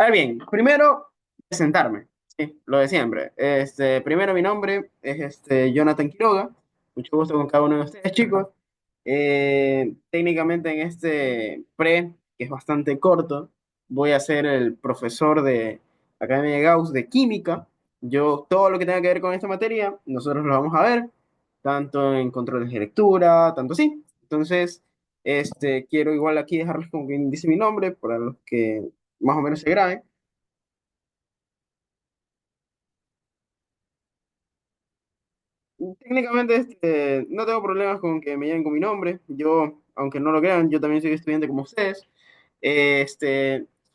Está bien, primero presentarme, sí, lo de siempre. Primero mi nombre es Jonathan Quiroga, mucho gusto con cada uno de ustedes, chicos. Técnicamente en este pre, que es bastante corto, voy a ser el profesor de Academia de Gauss de Química. Yo, todo lo que tenga que ver con esta materia, nosotros lo vamos a ver, tanto en controles de lectura, tanto así. Entonces, quiero igual aquí dejarles como quien dice mi nombre, para los que más o menos se graben. Técnicamente no tengo problemas con que me llamen con mi nombre. Yo, aunque no lo crean, yo también soy estudiante como ustedes.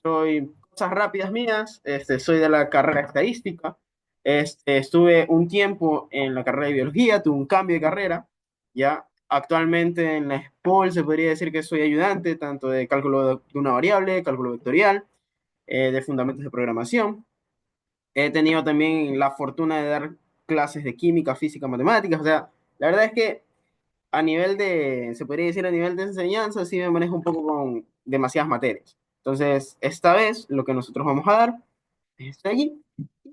Soy cosas rápidas mías. Soy de la carrera estadística. Estuve un tiempo en la carrera de biología, tuve un cambio de carrera. Ya actualmente en la SPOL se podría decir que soy ayudante tanto de cálculo de una variable, cálculo vectorial, de fundamentos de programación. He tenido también la fortuna de dar clases de química, física, matemáticas. O sea, la verdad es que a nivel de, se podría decir a nivel de enseñanza, sí me manejo un poco con demasiadas materias. Entonces, esta vez lo que nosotros vamos a dar es esto de aquí.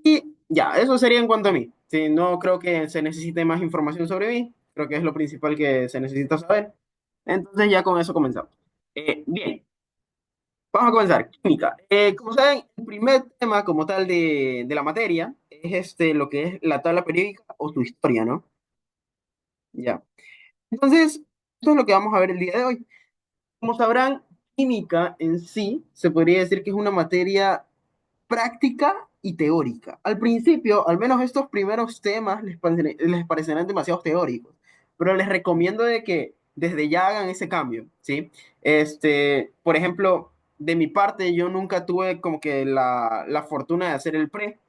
Y ya, eso sería en cuanto a mí. Sí, no creo que se necesite más información sobre mí. Creo que es lo principal que se necesita saber. Entonces, ya con eso comenzamos. Bien, vamos a comenzar. Química. Como saben, el primer tema como tal de la materia es lo que es la tabla periódica o su historia, ¿no? Ya. Entonces, esto es lo que vamos a ver el día de hoy. Como sabrán, química en sí se podría decir que es una materia práctica y teórica. Al principio, al menos estos primeros temas les parecerán demasiado teóricos, pero les recomiendo de que desde ya hagan ese cambio, ¿sí? Por ejemplo, de mi parte, yo nunca tuve como que la fortuna de hacer el pre,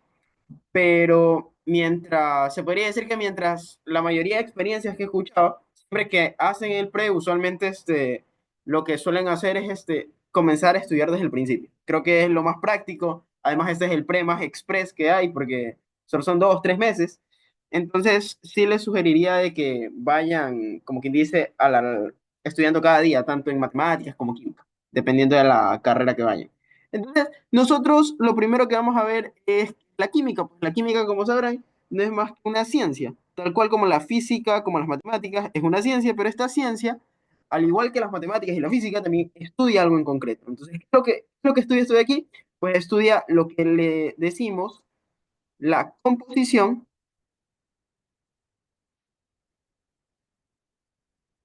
pero mientras, se podría decir que mientras la mayoría de experiencias que he escuchado, siempre que hacen el pre, usualmente lo que suelen hacer es comenzar a estudiar desde el principio. Creo que es lo más práctico. Además, este es el pre más express que hay porque solo son 2 o 3 meses. Entonces, sí les sugeriría de que vayan, como quien dice, estudiando cada día, tanto en matemáticas como química, dependiendo de la carrera que vayan. Entonces, nosotros lo primero que vamos a ver es la química. Pues la química, como sabrán, no es más que una ciencia, tal cual como la física, como las matemáticas, es una ciencia, pero esta ciencia, al igual que las matemáticas y la física, también estudia algo en concreto. Entonces, ¿qué es lo que estudia esto de aquí? Pues estudia lo que le decimos la composición,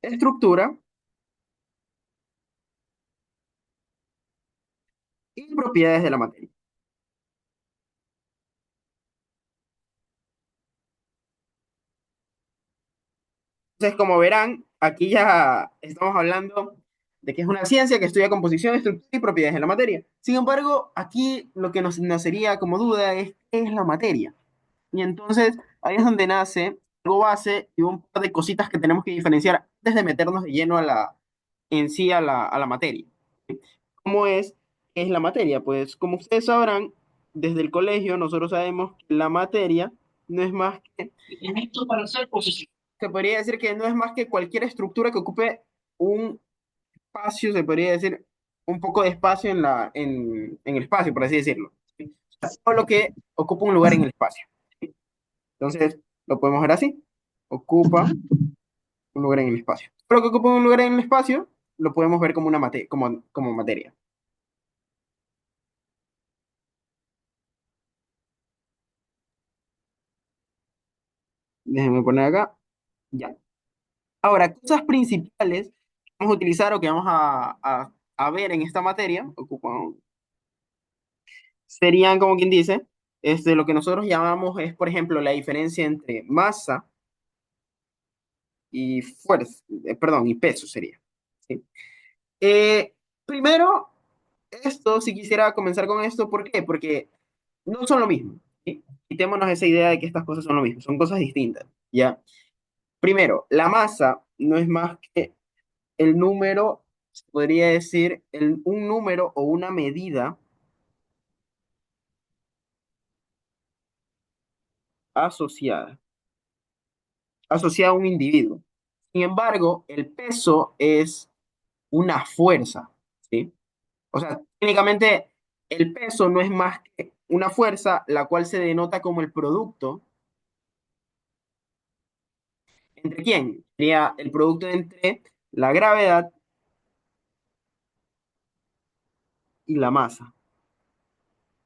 estructura y propiedades de la materia. Entonces, como verán, aquí ya estamos hablando de que es una ciencia que estudia composición, estructura y propiedades de la materia. Sin embargo, aquí lo que nos nacería como duda es qué es la materia. Y entonces ahí es donde nace algo base y un par de cositas que tenemos que diferenciar antes de meternos de lleno en sí a la materia. ¿Cómo es? ¿Qué es la materia? Pues como ustedes sabrán, desde el colegio nosotros sabemos que la materia no es más que se podría decir que no es más que cualquier estructura que ocupe un espacio, se podría decir, un poco de espacio en el espacio, por así decirlo. ¿Sí? O sea, todo lo que ocupa un lugar en el espacio. ¿Sí? Entonces, lo podemos ver así. Ocupa un lugar en el espacio. Todo lo que ocupa un lugar en el espacio, lo podemos ver como como materia. Déjenme poner acá. Ya. Ahora, cosas principales que vamos a utilizar o que vamos a ver en esta materia, serían, como quien dice, lo que nosotros llamamos es, por ejemplo, la diferencia entre masa y fuerza, perdón, y peso sería. ¿Sí? Primero, si quisiera comenzar con esto, ¿por qué? Porque no son lo mismo. ¿Sí? Quitémonos esa idea de que estas cosas son lo mismo, son cosas distintas, ¿ya? Primero, la masa no es más que el número, se podría decir, un número o una medida asociada, asociada a un individuo. Sin embargo, el peso es una fuerza, ¿sí? O sea, técnicamente El peso no es más que una fuerza, la cual se denota como el producto. ¿Entre quién? Sería el producto entre la gravedad y la masa.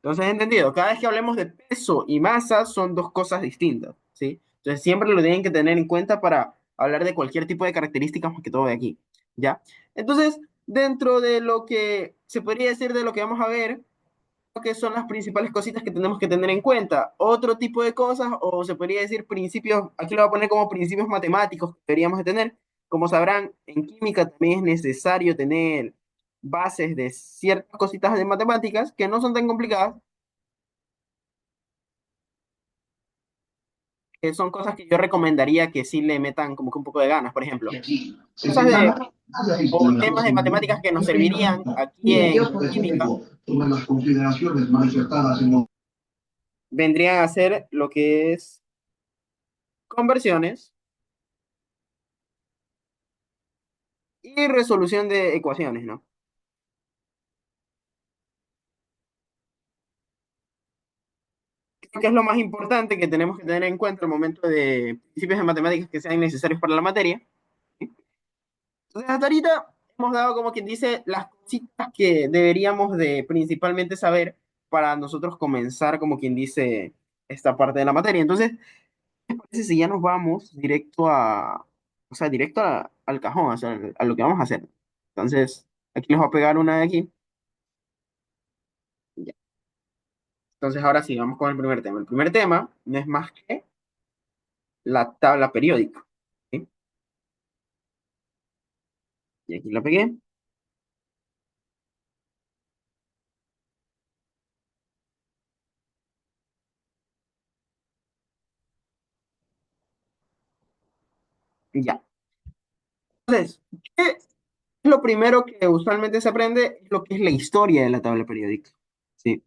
Entonces, ¿entendido? Cada vez que hablemos de peso y masa son dos cosas distintas, ¿sí? Entonces, siempre lo tienen que tener en cuenta para hablar de cualquier tipo de características, más que todo de aquí, ¿ya? Entonces, dentro de lo que se podría decir de lo que vamos a ver, que son las principales cositas que tenemos que tener en cuenta. Otro tipo de cosas, o se podría decir principios, aquí lo voy a poner como principios matemáticos que deberíamos de tener. Como sabrán, en química también es necesario tener bases de ciertas cositas de matemáticas que no son tan complicadas, que son cosas que yo recomendaría que sí le metan como que un poco de ganas. Por ejemplo, cosas de, o temas de matemáticas que nos servirían aquí en química, vendrían a ser lo que es conversiones y resolución de ecuaciones, ¿no? Creo que es lo más importante que tenemos que tener en cuenta al momento de principios de matemáticas que sean necesarios para la materia. ¿Sí? Entonces, hasta ahorita hemos dado, como quien dice, las cositas que deberíamos de principalmente saber para nosotros comenzar, como quien dice, esta parte de la materia. Entonces, ¿qué les parece si ya nos vamos directo o sea, directo al cajón, o sea, a lo que vamos a hacer? Entonces, aquí les voy a pegar una de aquí. Ya. Entonces, ahora sí, vamos con el primer tema. El primer tema no es más que la tabla periódica. ¿Sí? Y aquí la pegué. Ya. Entonces, ¿qué es lo primero que usualmente se aprende? Es lo que es la historia de la tabla periódica. ¿Sí?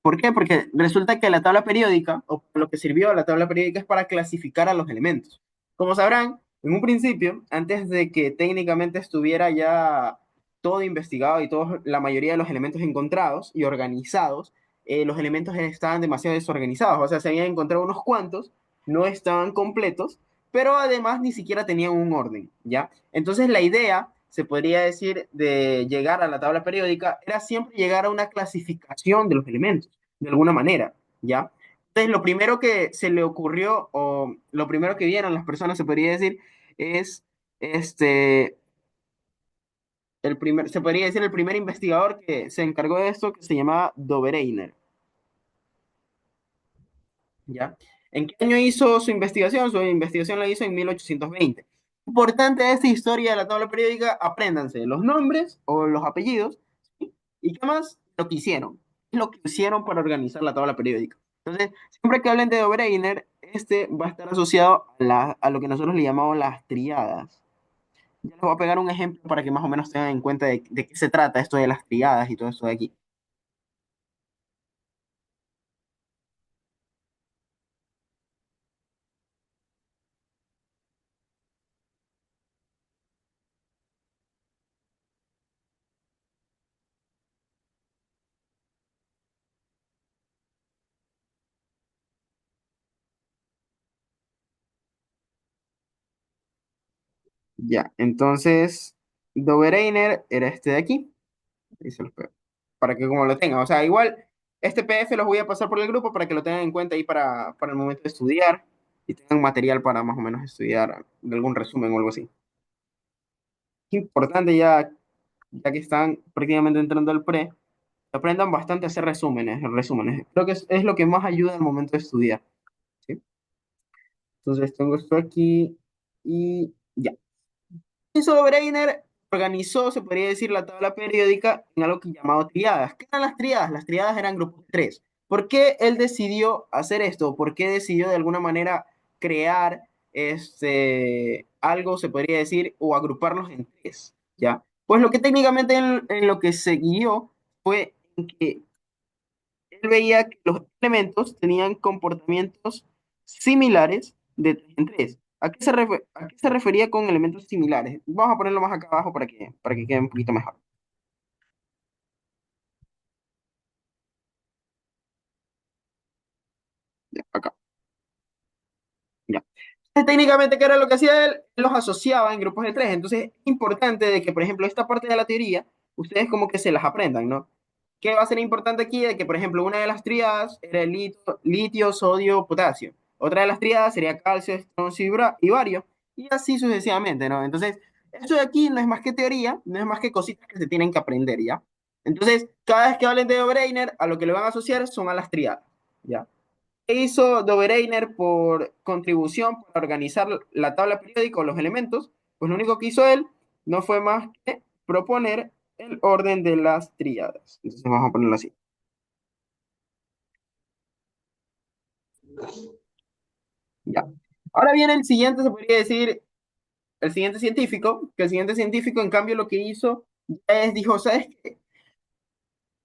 ¿Por qué? Porque resulta que la tabla periódica, o lo que sirvió la tabla periódica, es para clasificar a los elementos. Como sabrán, en un principio, antes de que técnicamente estuviera ya todo investigado y la mayoría de los elementos encontrados y organizados, los elementos estaban demasiado desorganizados. O sea, se habían encontrado unos cuantos, no estaban completos, pero además ni siquiera tenían un orden, ¿ya? Entonces la idea, se podría decir, de llegar a la tabla periódica era siempre llegar a una clasificación de los elementos de alguna manera, ¿ya? Entonces, lo primero que se le ocurrió, o lo primero que vieron las personas, se podría decir, es este, se podría decir el primer investigador que se encargó de esto, que se llamaba Dobereiner, ¿ya? ¿En qué año hizo su investigación? Su investigación la hizo en 1820. Importante de esta historia de la tabla periódica, apréndanse los nombres o los apellidos, ¿sí? Y qué más, lo que hicieron, lo que hicieron para organizar la tabla periódica. Entonces, siempre que hablen de Dobereiner, este va a estar asociado a lo que nosotros le llamamos las triadas. Ya les voy a pegar un ejemplo para que más o menos tengan en cuenta de qué se trata esto de las triadas y todo esto de aquí. Ya, entonces, Dobereiner era este de aquí. Ahí se los pego. Para que como lo tengan. O sea, igual, este PDF los voy a pasar por el grupo para que lo tengan en cuenta ahí para el momento de estudiar y tengan material para más o menos estudiar algún resumen o algo así. Es importante ya que están prácticamente entrando al pre, aprendan bastante a hacer resúmenes. Creo que es lo que más ayuda al momento de estudiar. ¿Sí? Entonces tengo esto aquí y ya. Hizo Breiner organizó, se podría decir, la tabla periódica en algo que llamado triadas. ¿Qué eran las triadas? Las triadas eran grupos de tres. ¿Por qué él decidió hacer esto? ¿Por qué decidió de alguna manera crear algo, se podría decir, o agruparlos en tres? ¿Ya? Pues lo que técnicamente en lo que se guió fue en que él veía que los elementos tenían comportamientos similares de tres en tres. ¿A qué se refería con elementos similares? Vamos a ponerlo más acá abajo para que quede un poquito mejor. Ya, acá. Ya. Técnicamente, ¿qué era lo que hacía él? Los asociaba en grupos de tres. Entonces, es importante de que, por ejemplo, esta parte de la teoría, ustedes como que se las aprendan, ¿no? ¿Qué va a ser importante aquí? De que, por ejemplo, una de las tríadas era el litio, sodio, potasio. Otra de las tríadas sería calcio, estroncio y bario. Y así sucesivamente, ¿no? Entonces, esto de aquí no es más que teoría, no es más que cositas que se tienen que aprender, ¿ya? Entonces, cada vez que hablen de Oberheiner, a lo que le van a asociar son a las tríadas, ¿ya? ¿Qué hizo Dobereiner por contribución para organizar la tabla periódica o los elementos? Pues lo único que hizo él no fue más que proponer el orden de las tríadas. Entonces vamos a ponerlo así. Ya. Ahora viene el siguiente, se podría decir, el siguiente científico, que el siguiente científico, en cambio, lo que hizo es, dijo, ¿sabes qué?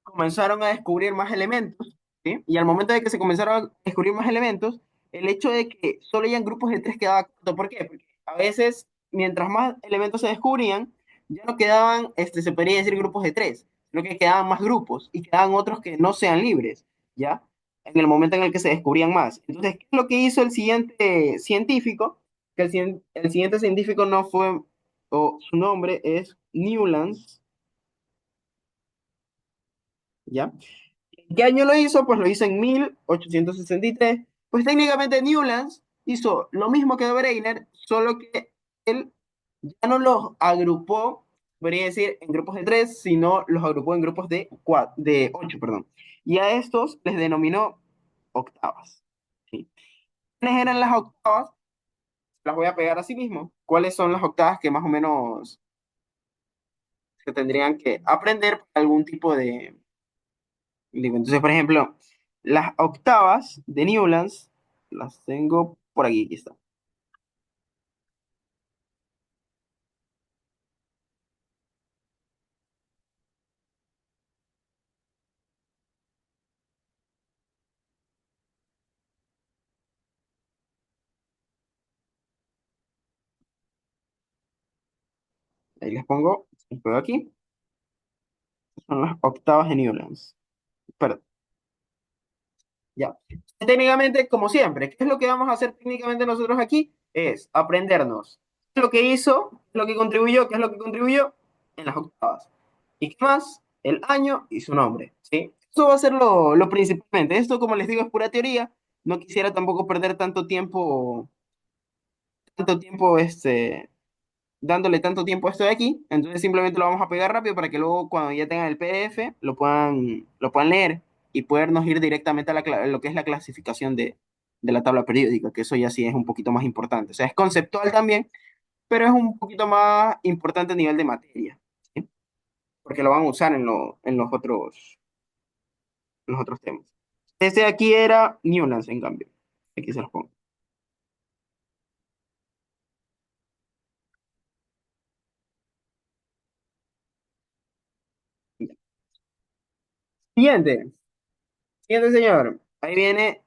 Comenzaron a descubrir más elementos, ¿sí? Y al momento de que se comenzaron a descubrir más elementos, el hecho de que solo hayan grupos de tres quedaba corto. ¿Por qué? Porque a veces, mientras más elementos se descubrían, ya no quedaban, se podría decir grupos de tres, sino que quedaban más grupos y quedaban otros que no sean libres, ¿ya? En el momento en el que se descubrían más. Entonces, ¿qué es lo que hizo el siguiente científico? Que el siguiente científico no fue, o su nombre es Newlands, ¿ya? ¿Qué año lo hizo? Pues lo hizo en 1863. Pues técnicamente Newlands hizo lo mismo que Breiner, solo que él ya no los agrupó, podría decir, en grupos de tres, sino los agrupó en grupos de, de ocho, perdón. Y a estos les denominó octavas. ¿Sí? ¿Cuáles eran las octavas? Las voy a pegar así mismo. ¿Cuáles son las octavas que más o menos se tendrían que aprender para algún tipo de, digo, entonces, por ejemplo, las octavas de Newlands las tengo por aquí, aquí está. Ahí les pongo aquí. Son las octavas de Newlands. Perdón, ya. Técnicamente, como siempre, ¿qué es lo que vamos a hacer técnicamente nosotros aquí? Es aprendernos qué es lo que hizo, qué es lo que contribuyó, qué es lo que contribuyó en las octavas. ¿Y qué más? El año y su nombre, ¿sí? Eso va a ser lo principalmente. Esto, como les digo, es pura teoría. No quisiera tampoco perder tanto tiempo, dándole tanto tiempo a esto de aquí, entonces simplemente lo vamos a pegar rápido para que luego cuando ya tengan el PDF lo puedan leer y podernos ir directamente a lo que es la clasificación de la tabla periódica, que eso ya sí es un poquito más importante. O sea, es conceptual también, pero es un poquito más importante a nivel de materia, ¿sí? Porque lo van a usar en los otros temas. Este de aquí era Newlands, en cambio. Aquí se los pongo. Siguiente, siguiente señor. Ahí viene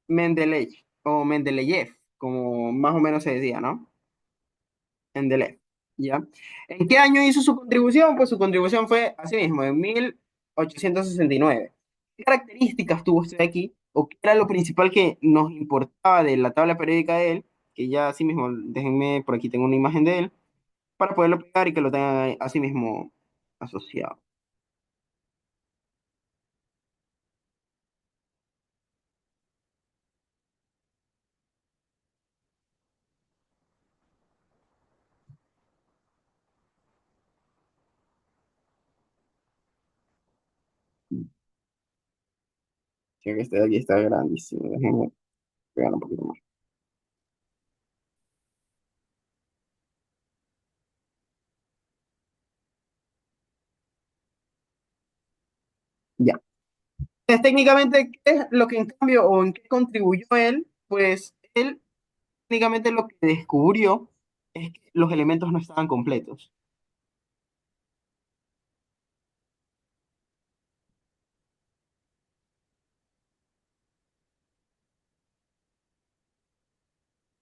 Mendeleev o Mendeleev, como más o menos se decía, ¿no? Mendeleev, ¿ya? ¿En qué año hizo su contribución? Pues su contribución fue así mismo, en 1869. ¿Qué características tuvo usted aquí? ¿O qué era lo principal que nos importaba de la tabla periódica de él? Que ya así mismo, déjenme, por aquí tengo una imagen de él, para poderlo pegar y que lo tengan así mismo asociado. Sí, que este de aquí está grandísimo, déjenme pegar un poquito más. Ya. Entonces, técnicamente, ¿qué es lo que en cambio o en qué contribuyó él? Pues él técnicamente lo que descubrió es que los elementos no estaban completos.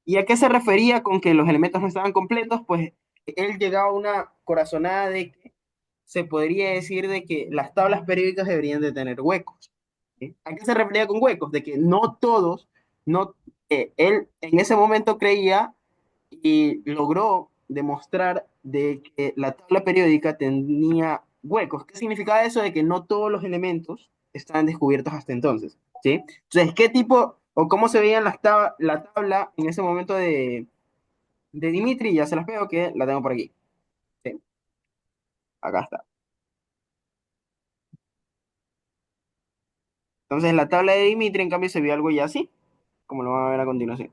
¿Y a qué se refería con que los elementos no estaban completos? Pues él llegaba a una corazonada de que se podría decir de que las tablas periódicas deberían de tener huecos. ¿Sí? ¿A qué se refería con huecos? De que no todos, no, él en ese momento creía y logró demostrar de que la tabla periódica tenía huecos. ¿Qué significaba eso? De que no todos los elementos estaban descubiertos hasta entonces, ¿sí? Entonces, ¿qué tipo o cómo se veían la tabla en ese momento de Dimitri? Ya se las veo que la tengo por aquí. ¿Sí? Acá está. Entonces, la tabla de Dimitri, en cambio, se vio algo ya así, como lo van a ver a continuación.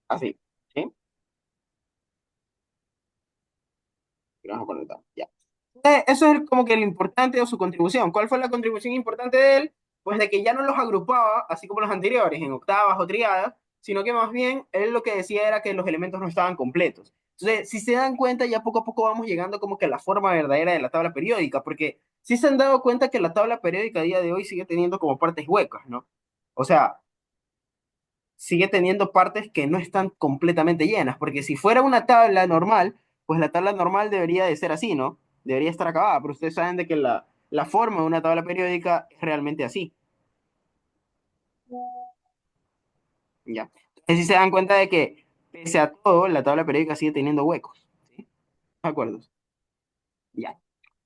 Así, ¿sí? Y vamos a poner tal, ya. Eso es como que lo importante o su contribución. ¿Cuál fue la contribución importante de él? Pues de que ya no los agrupaba, así como los anteriores, en octavas o triadas, sino que más bien él lo que decía era que los elementos no estaban completos. Entonces, si se dan cuenta, ya poco a poco vamos llegando como que a la forma verdadera de la tabla periódica, porque si se han dado cuenta que la tabla periódica a día de hoy sigue teniendo como partes huecas, ¿no? O sea, sigue teniendo partes que no están completamente llenas, porque si fuera una tabla normal, pues la tabla normal debería de ser así, ¿no? Debería estar acabada, pero ustedes saben de que la forma de una tabla periódica es realmente así, ¿ya? Entonces si se dan cuenta de que, pese a todo, la tabla periódica sigue teniendo huecos, ¿sí? ¿De acuerdo? Ya.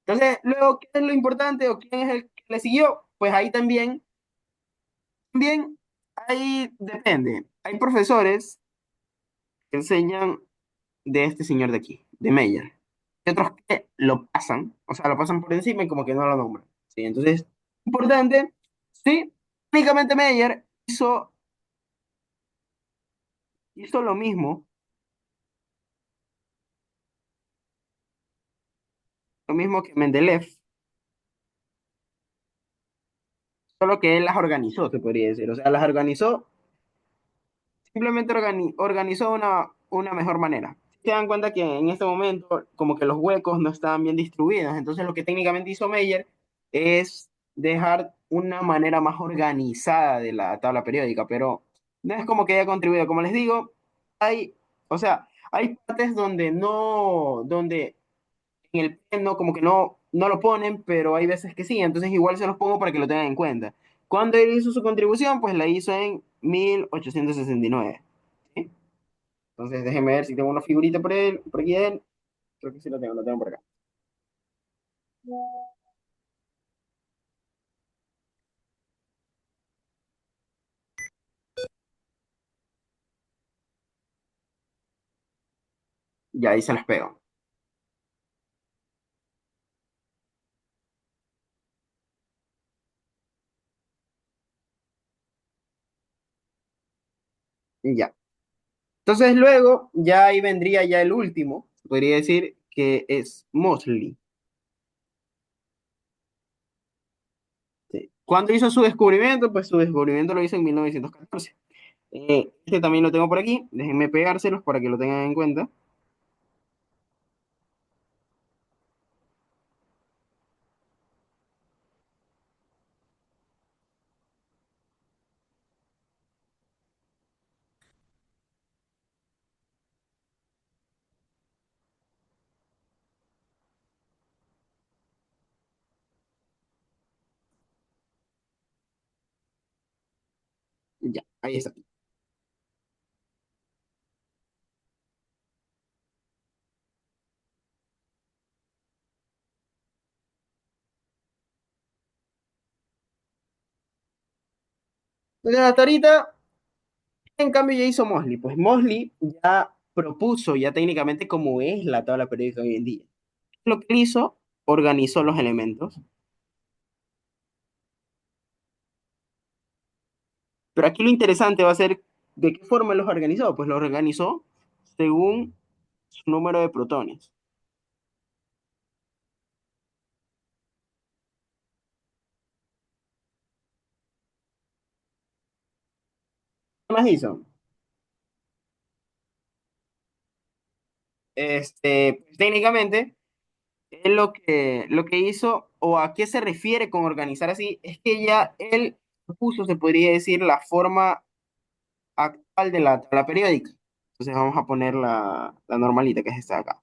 Entonces, luego, ¿qué es lo importante o quién es el que le siguió? Pues ahí también, ahí depende. Hay profesores que enseñan de este señor de aquí, de Meyer. Hay otros que lo pasan, o sea, lo pasan por encima y como que no lo nombran. ¿Sí? Entonces, importante, sí, únicamente Meyer hizo lo mismo que Mendeleev, solo que él las organizó, se podría decir. O sea, las organizó, simplemente organizó una mejor manera. Se dan cuenta que en este momento como que los huecos no estaban bien distribuidos, entonces lo que técnicamente hizo Meyer es dejar una manera más organizada de la tabla periódica, pero no es como que haya contribuido. Como les digo, o sea, hay partes donde en el pen no, como que no lo ponen, pero hay veces que sí, entonces igual se los pongo para que lo tengan en cuenta. Cuando él hizo su contribución, pues la hizo en 1869. ¿Sí? Entonces déjenme ver si tengo una figurita por aquí de él. Creo que sí lo tengo por acá. Ya ahí se las pego. Ya. Entonces luego, ya ahí vendría ya el último, podría decir que es Mosley. ¿Sí? ¿Cuándo hizo su descubrimiento? Pues su descubrimiento lo hizo en 1914. Este también lo tengo por aquí, déjenme pegárselos para que lo tengan en cuenta. Ya, ahí está. Entonces, hasta ahorita, en cambio, ya hizo Mosley. Pues Mosley ya propuso, ya técnicamente, como es la tabla periódica hoy en día. Lo que él hizo, organizó los elementos. Pero aquí lo interesante va a ser de qué forma los organizó. Pues los organizó según su número de protones. ¿Qué más hizo? Pues, técnicamente, él lo que hizo, o a qué se refiere con organizar así, es que ya él puso, se podría decir, la forma actual de la tabla periódica. Entonces vamos a poner la normalita, que es esta de acá.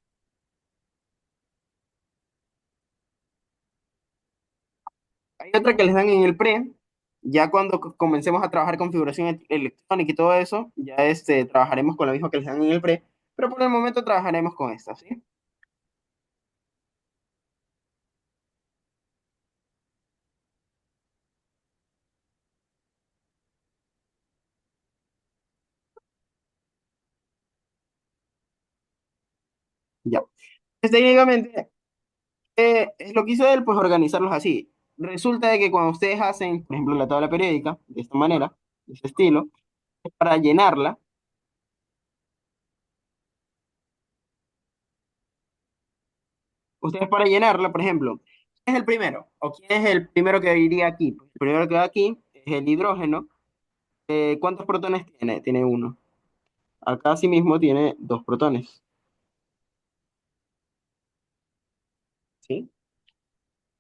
Hay otra que les dan en el pre, ya cuando comencemos a trabajar configuración electrónica y todo eso, ya trabajaremos con la misma que les dan en el pre, pero por el momento trabajaremos con esta, ¿sí? Ya. Técnicamente, es lo que hizo él, pues organizarlos así. Resulta de que cuando ustedes hacen, por ejemplo, la tabla periódica, de esta manera, de ese estilo, para llenarla, ustedes para llenarla, por ejemplo, ¿quién es el primero? ¿O quién es el primero que iría aquí? Pues el primero que va aquí es el hidrógeno. ¿Cuántos protones tiene? Tiene uno. Acá asimismo tiene dos protones, ¿sí?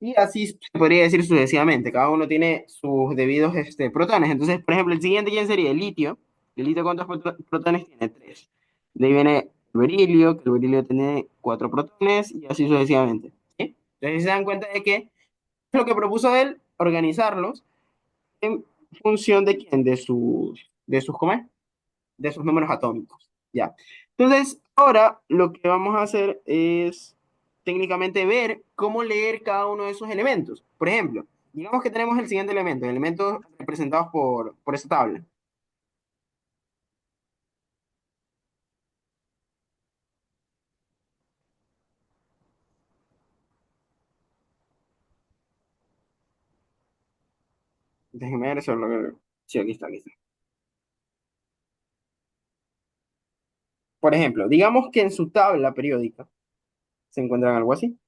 Y así se podría decir sucesivamente. Cada uno tiene sus debidos protones. Entonces, por ejemplo, el siguiente, ¿quién sería? El litio. ¿El litio cuántos protones tiene? Tres. De ahí viene el berilio, que el berilio tiene cuatro protones, y así sucesivamente, ¿sí? Entonces se dan cuenta de que es lo que propuso él, organizarlos en función de quién, ¿cómo es? De sus números atómicos. Ya. Entonces, ahora lo que vamos a hacer es técnicamente ver cómo leer cada uno de esos elementos. Por ejemplo, digamos que tenemos el siguiente elemento, elementos representados por esta tabla. Déjenme ver eso. Sí, aquí está, aquí está. Por ejemplo, digamos que en su tabla periódica se encuentran algo así.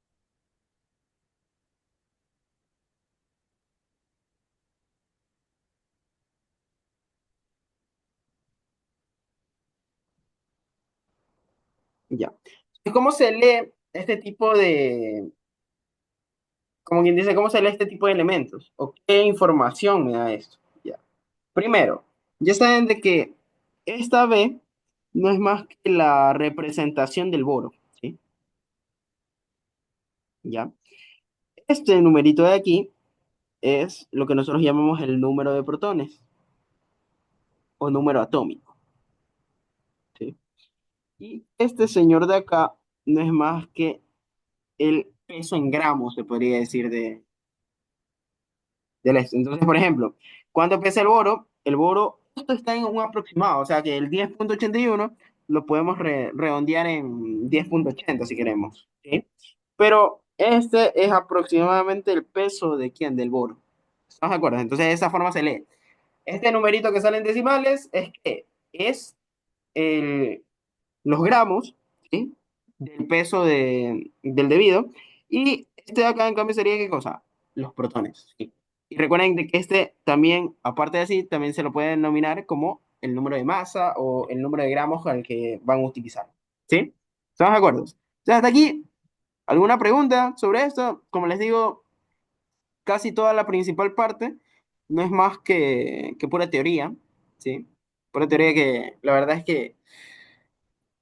Ya. ¿Cómo se lee este tipo como quien dice, cómo se lee este tipo de elementos? ¿O qué información me da esto? Ya. Primero, ya saben de que esta B no es más que la representación del boro, ¿sí? ¿Ya? Este numerito de aquí es lo que nosotros llamamos el número de protones o número atómico, ¿sí? Y este señor de acá no es más que el peso en gramos, se podría decir, del este. Entonces, por ejemplo, ¿cuánto pesa el boro? El boro, esto está en un aproximado, o sea que el 10,81 lo podemos redondear en 10,80 si queremos, ¿sí? Pero este es aproximadamente el peso de quién, del boro. ¿Estamos de acuerdo? Entonces, de esa forma se lee. Este numerito que sale en decimales es el, los gramos, ¿sí? Del peso del debido. Y este de acá, en cambio, sería ¿qué cosa? Los protones, ¿sí? Y recuerden de que este también, aparte de así, también se lo puede denominar como el número de masa o el número de gramos al que van a utilizar, ¿sí? ¿Estamos de acuerdo? Ya hasta aquí, ¿alguna pregunta sobre esto? Como les digo, casi toda la principal parte no es más que pura teoría, ¿sí? Pura teoría que la verdad es que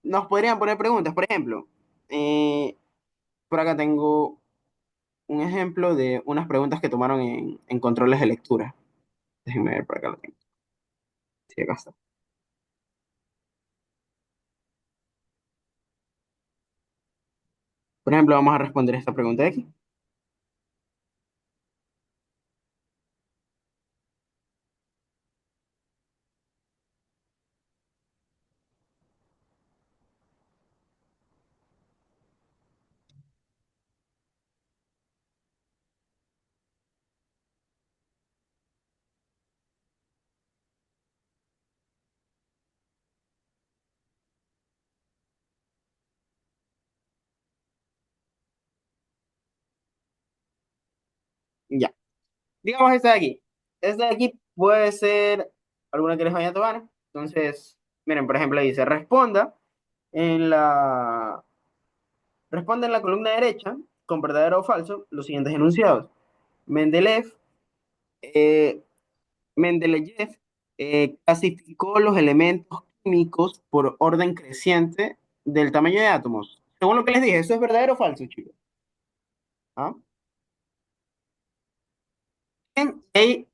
nos podrían poner preguntas. Por ejemplo, eh, por acá tengo un ejemplo de unas preguntas que tomaron en controles de lectura. Déjenme ver, por acá lo tengo. Sí, acá está. Por ejemplo, vamos a responder esta pregunta de aquí. Ya. Digamos esta de aquí. Esta de aquí puede ser alguna que les vaya a tomar. Entonces, miren, por ejemplo, dice, en la, responda en la columna derecha, con verdadero o falso, los siguientes enunciados. Mendeleev, eh, Mendeleev clasificó los elementos químicos por orden creciente del tamaño de átomos. Según lo que les dije, ¿eso es verdadero o falso, chicos? ¿Ah? Bien,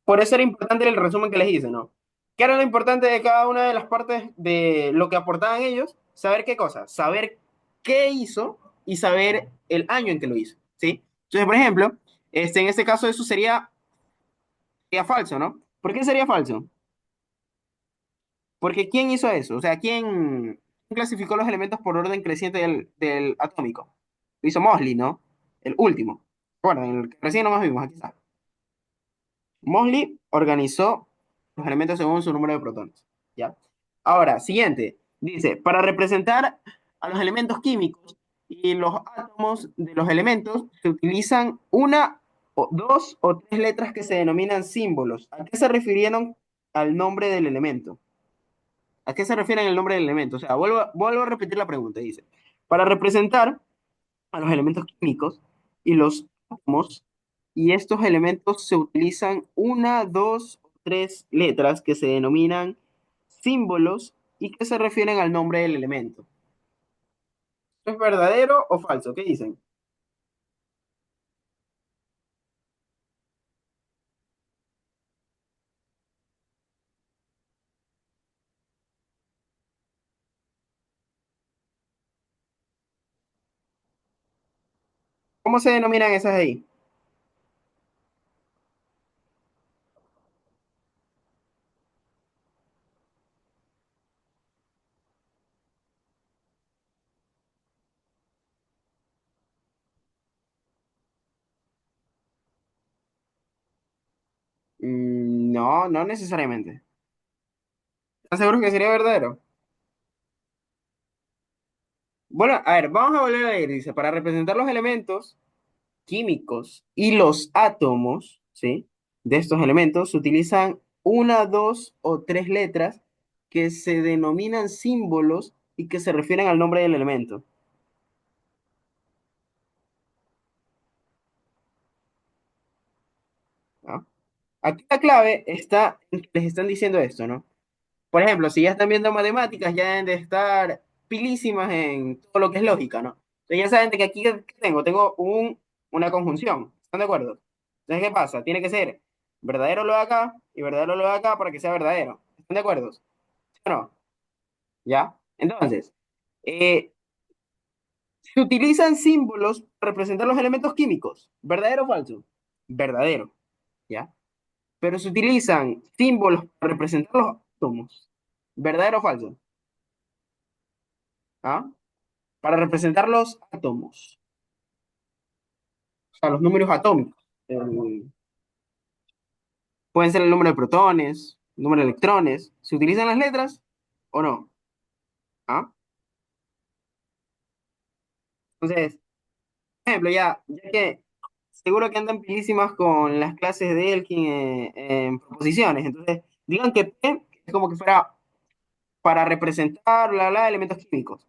por eso era importante el resumen que les hice, ¿no? ¿Qué era lo importante de cada una de las partes de lo que aportaban ellos? Saber qué cosa, saber qué hizo y saber el año en que lo hizo, ¿sí? Entonces, por ejemplo, en este caso eso sería falso, ¿no? ¿Por qué sería falso? Porque ¿quién hizo eso? O sea, ¿quién clasificó los elementos por orden creciente del atómico? Lo hizo Mosley, ¿no? El último. Bueno, el que recién nomás vimos, aquí está. Mosley organizó los elementos según su número de protones. ¿Ya? Ahora, siguiente. Dice, para representar a los elementos químicos y los átomos de los elementos se utilizan una o dos o tres letras que se denominan símbolos. ¿A qué se refirieron al nombre del elemento? ¿A qué se refieren el nombre del elemento? O sea, vuelvo a repetir la pregunta. Dice, para representar a los elementos químicos y los átomos, y estos elementos se utilizan una, dos o tres letras que se denominan símbolos y que se refieren al nombre del elemento. ¿Es verdadero o falso? ¿Qué dicen? ¿Cómo se denominan esas ahí? No, no necesariamente. ¿Están seguros que sería verdadero? Bueno, a ver, vamos a volver a leer. Dice, para representar los elementos químicos y los átomos, ¿sí? De estos elementos se utilizan una, dos o tres letras que se denominan símbolos y que se refieren al nombre del elemento, ¿no? Aquí la clave está en que les están diciendo esto, ¿no? Por ejemplo, si ya están viendo matemáticas, ya deben de estar pilísimas en todo lo que es lógica, ¿no? Entonces ya saben de que aquí ¿qué tengo una conjunción. ¿Están de acuerdo? Entonces, ¿qué pasa? Tiene que ser verdadero lo de acá y verdadero lo de acá para que sea verdadero. ¿Están de acuerdo? ¿Sí o no? ¿Ya? Entonces, eh, se utilizan símbolos para representar los elementos químicos. ¿Verdadero o falso? Verdadero. ¿Ya? Pero se utilizan símbolos para representar los átomos. ¿Verdadero o falso? ¿Ah? Para representar los átomos, o sea, los números atómicos. Pueden ser el número de protones, el número de electrones. ¿Se utilizan las letras o no? ¿Ah? Entonces, por ejemplo, ya que seguro que andan pilísimas con las clases de Elkin en proposiciones. Entonces, digan que P es como que fuera para representar, elementos químicos.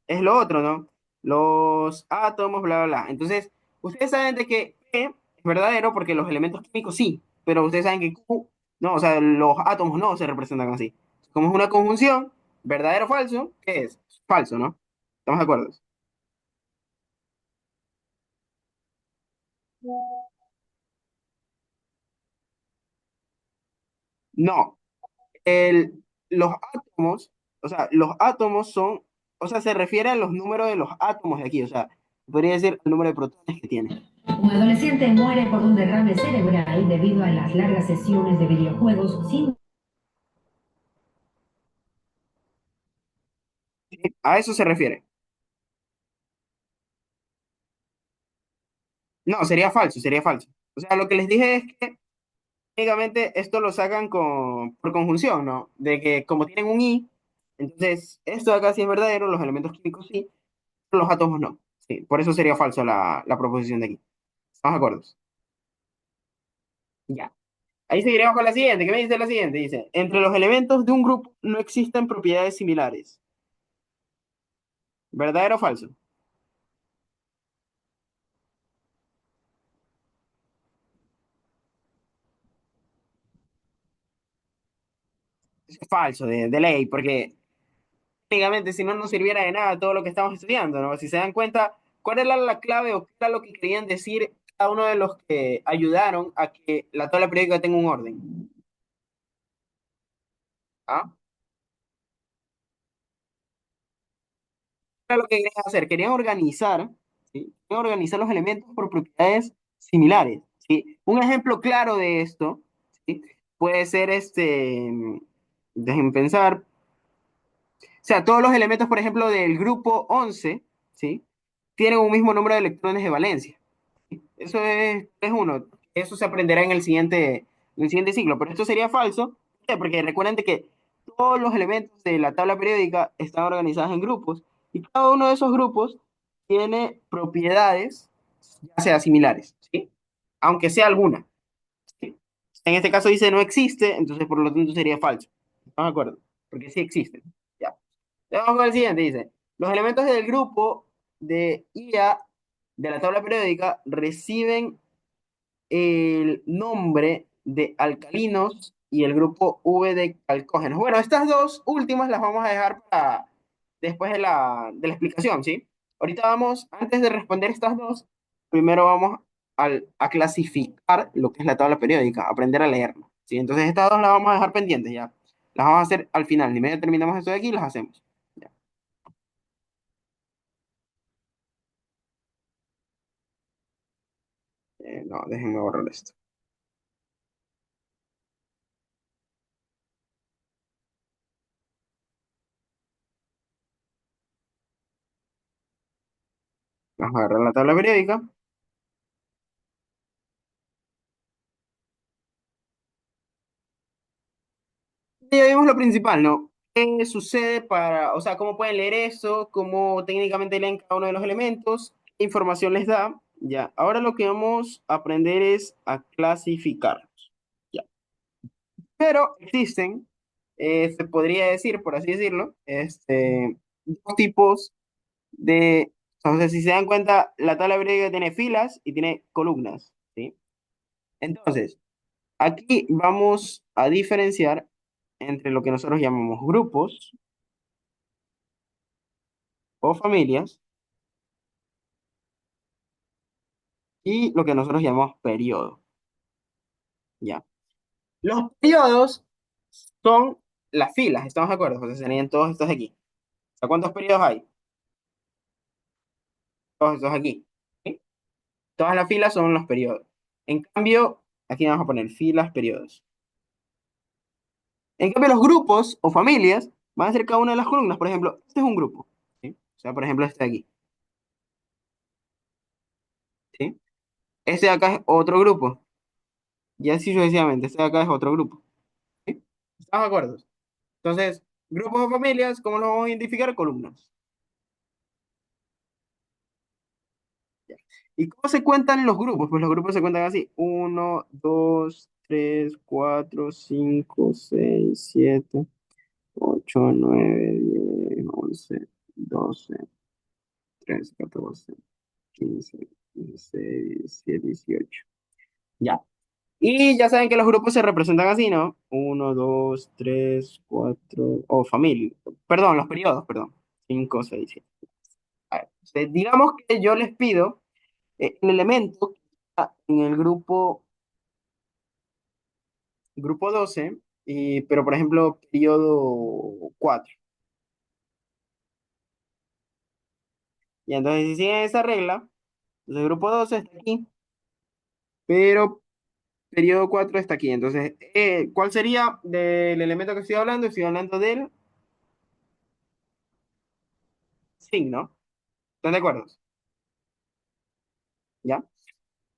Es lo otro, ¿no? Los átomos, bla, bla, bla. Entonces, ustedes saben de que P es verdadero porque los elementos químicos sí, pero ustedes saben que Q, no, o sea, los átomos no se representan así. Como es una conjunción, verdadero o falso, ¿qué es? Falso, ¿no? ¿Estamos de acuerdo? No, los átomos, o sea, los átomos son, o sea, se refiere a los números de los átomos de aquí, o sea, podría decir el número de protones que tiene. Un adolescente muere por un derrame cerebral debido a las largas sesiones de videojuegos sin... ¿Sí? A eso se refiere. No, sería falso, sería falso. O sea, lo que les dije es que técnicamente esto lo sacan por conjunción, ¿no? De que como tienen un i, entonces esto de acá sí es verdadero, los elementos químicos sí, pero los átomos no. Sí, por eso sería falso la proposición de aquí. ¿Estamos de acuerdo? Ya. Ahí seguiremos con la siguiente. ¿Qué me dice la siguiente? Dice, entre los elementos de un grupo no existen propiedades similares. ¿Verdadero o falso? Es falso, de ley, porque técnicamente si no nos sirviera de nada todo lo que estamos estudiando, ¿no? Si se dan cuenta, ¿cuál era la clave o qué era lo que querían decir cada uno de los que ayudaron a que la tabla periódica tenga un orden? ¿Ah? Era lo que querían hacer, querían organizar, ¿sí? Querían organizar los elementos por propiedades similares, ¿sí? Un ejemplo claro de esto, ¿sí? Puede ser déjenme pensar, o sea, todos los elementos, por ejemplo, del grupo 11, ¿sí? Tienen un mismo número de electrones de valencia. Eso es uno. Eso se aprenderá en el siguiente ciclo. Pero esto sería falso, ¿por qué? Porque recuerden de que todos los elementos de la tabla periódica están organizados en grupos y cada uno de esos grupos tiene propiedades, ya sea similares, ¿sí? Aunque sea alguna, ¿sí? En este caso dice no existe, entonces por lo tanto sería falso. ¿Estamos de acuerdo? Porque sí existen. Ya. Vamos con el siguiente, dice. Los elementos del grupo de IA de la tabla periódica reciben el nombre de alcalinos y el grupo V de alcógenos. Bueno, estas dos últimas las vamos a dejar para después de la explicación, ¿sí? Ahorita vamos, antes de responder estas dos, primero vamos a clasificar lo que es la tabla periódica, aprender a leerla, ¿sí? Entonces estas dos las vamos a dejar pendientes ya. Las vamos a hacer al final, ni medio terminamos esto de aquí y las hacemos. Ya. No, déjenme borrar esto. Vamos a agarrar la tabla periódica. Y ya vimos lo principal, ¿no? ¿Qué sucede para, o sea, cómo pueden leer eso? ¿Cómo técnicamente leen cada uno de los elementos? ¿Qué información les da? Ya, ahora lo que vamos a aprender es a clasificarlos. Ya, pero existen, se podría decir, por así decirlo, dos tipos de, entonces si se dan cuenta, la tabla periódica tiene filas y tiene columnas, ¿sí? Entonces, aquí vamos a diferenciar entre lo que nosotros llamamos grupos o familias y lo que nosotros llamamos periodos. ¿Ya? Los periodos son las filas, ¿estamos de acuerdo? O sea, serían todos estos de aquí. O sea, ¿cuántos periodos hay? Todos estos aquí. ¿Sí? Todas las filas son los periodos. En cambio, aquí vamos a poner filas, periodos. En cambio, los grupos o familias van a ser cada una de las columnas. Por ejemplo, este es un grupo. ¿Sí? O sea, por ejemplo, este de aquí. ¿Sí? Este de acá es otro grupo. Y así sucesivamente. Este de acá es otro grupo. ¿Sí? ¿Estamos de acuerdo? Entonces, grupos o familias, ¿cómo los vamos a identificar? Columnas. Ya. ¿Y cómo se cuentan los grupos? Pues los grupos se cuentan así. Uno, 2, 3, 4, 5, 6, 7, 8, 9, 10, 11, 12, 13, 14, 15, 16, 17, 18. Ya. Y ya saben que los grupos se representan así, ¿no? Uno, 2, 3, 4, o familia. Perdón, los periodos, perdón. 5, 6, 7. A ver, digamos que yo les pido el elemento que está en el grupo 12, pero por ejemplo, periodo 4. Y entonces, si siguen esa regla, entonces el grupo 12 está aquí, pero periodo 4 está aquí. Entonces, ¿cuál sería del elemento que estoy hablando? Estoy hablando del signo. ¿Están de acuerdo? ¿Ya?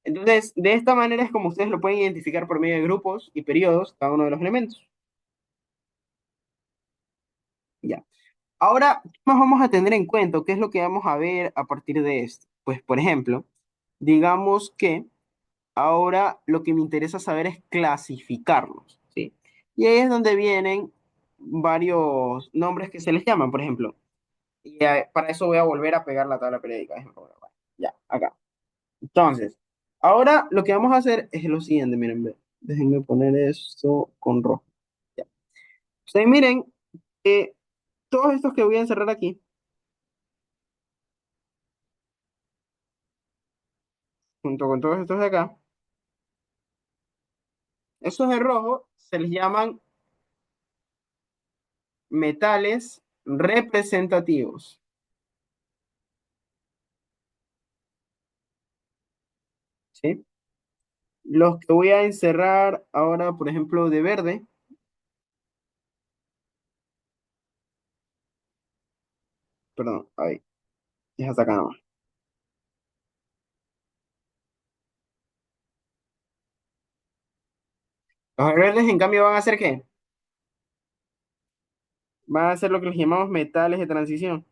Entonces, de esta manera es como ustedes lo pueden identificar por medio de grupos y periodos, cada uno de los elementos. ¿Ya? Ahora, ¿qué más vamos a tener en cuenta? ¿Qué es lo que vamos a ver a partir de esto? Pues, por ejemplo, digamos que Ahora lo que me interesa saber es clasificarlos, ¿sí? Y ahí es donde vienen varios nombres que se les llaman, por ejemplo. Y para eso voy a volver a pegar la tabla periódica. Déjenme probar. Ya, acá. Entonces, ahora lo que vamos a hacer es lo siguiente, miren, déjenme poner esto con rojo. Ya. Ustedes miren que todos estos que voy a encerrar aquí, junto con todos estos de acá, esos de rojo se les llaman metales representativos, ¿sí? Los que voy a encerrar ahora, por ejemplo, de verde, perdón, ahí, es hasta acá nomás. Los verdes, en cambio, van a hacer ¿qué? Van a hacer lo que les llamamos metales de transición,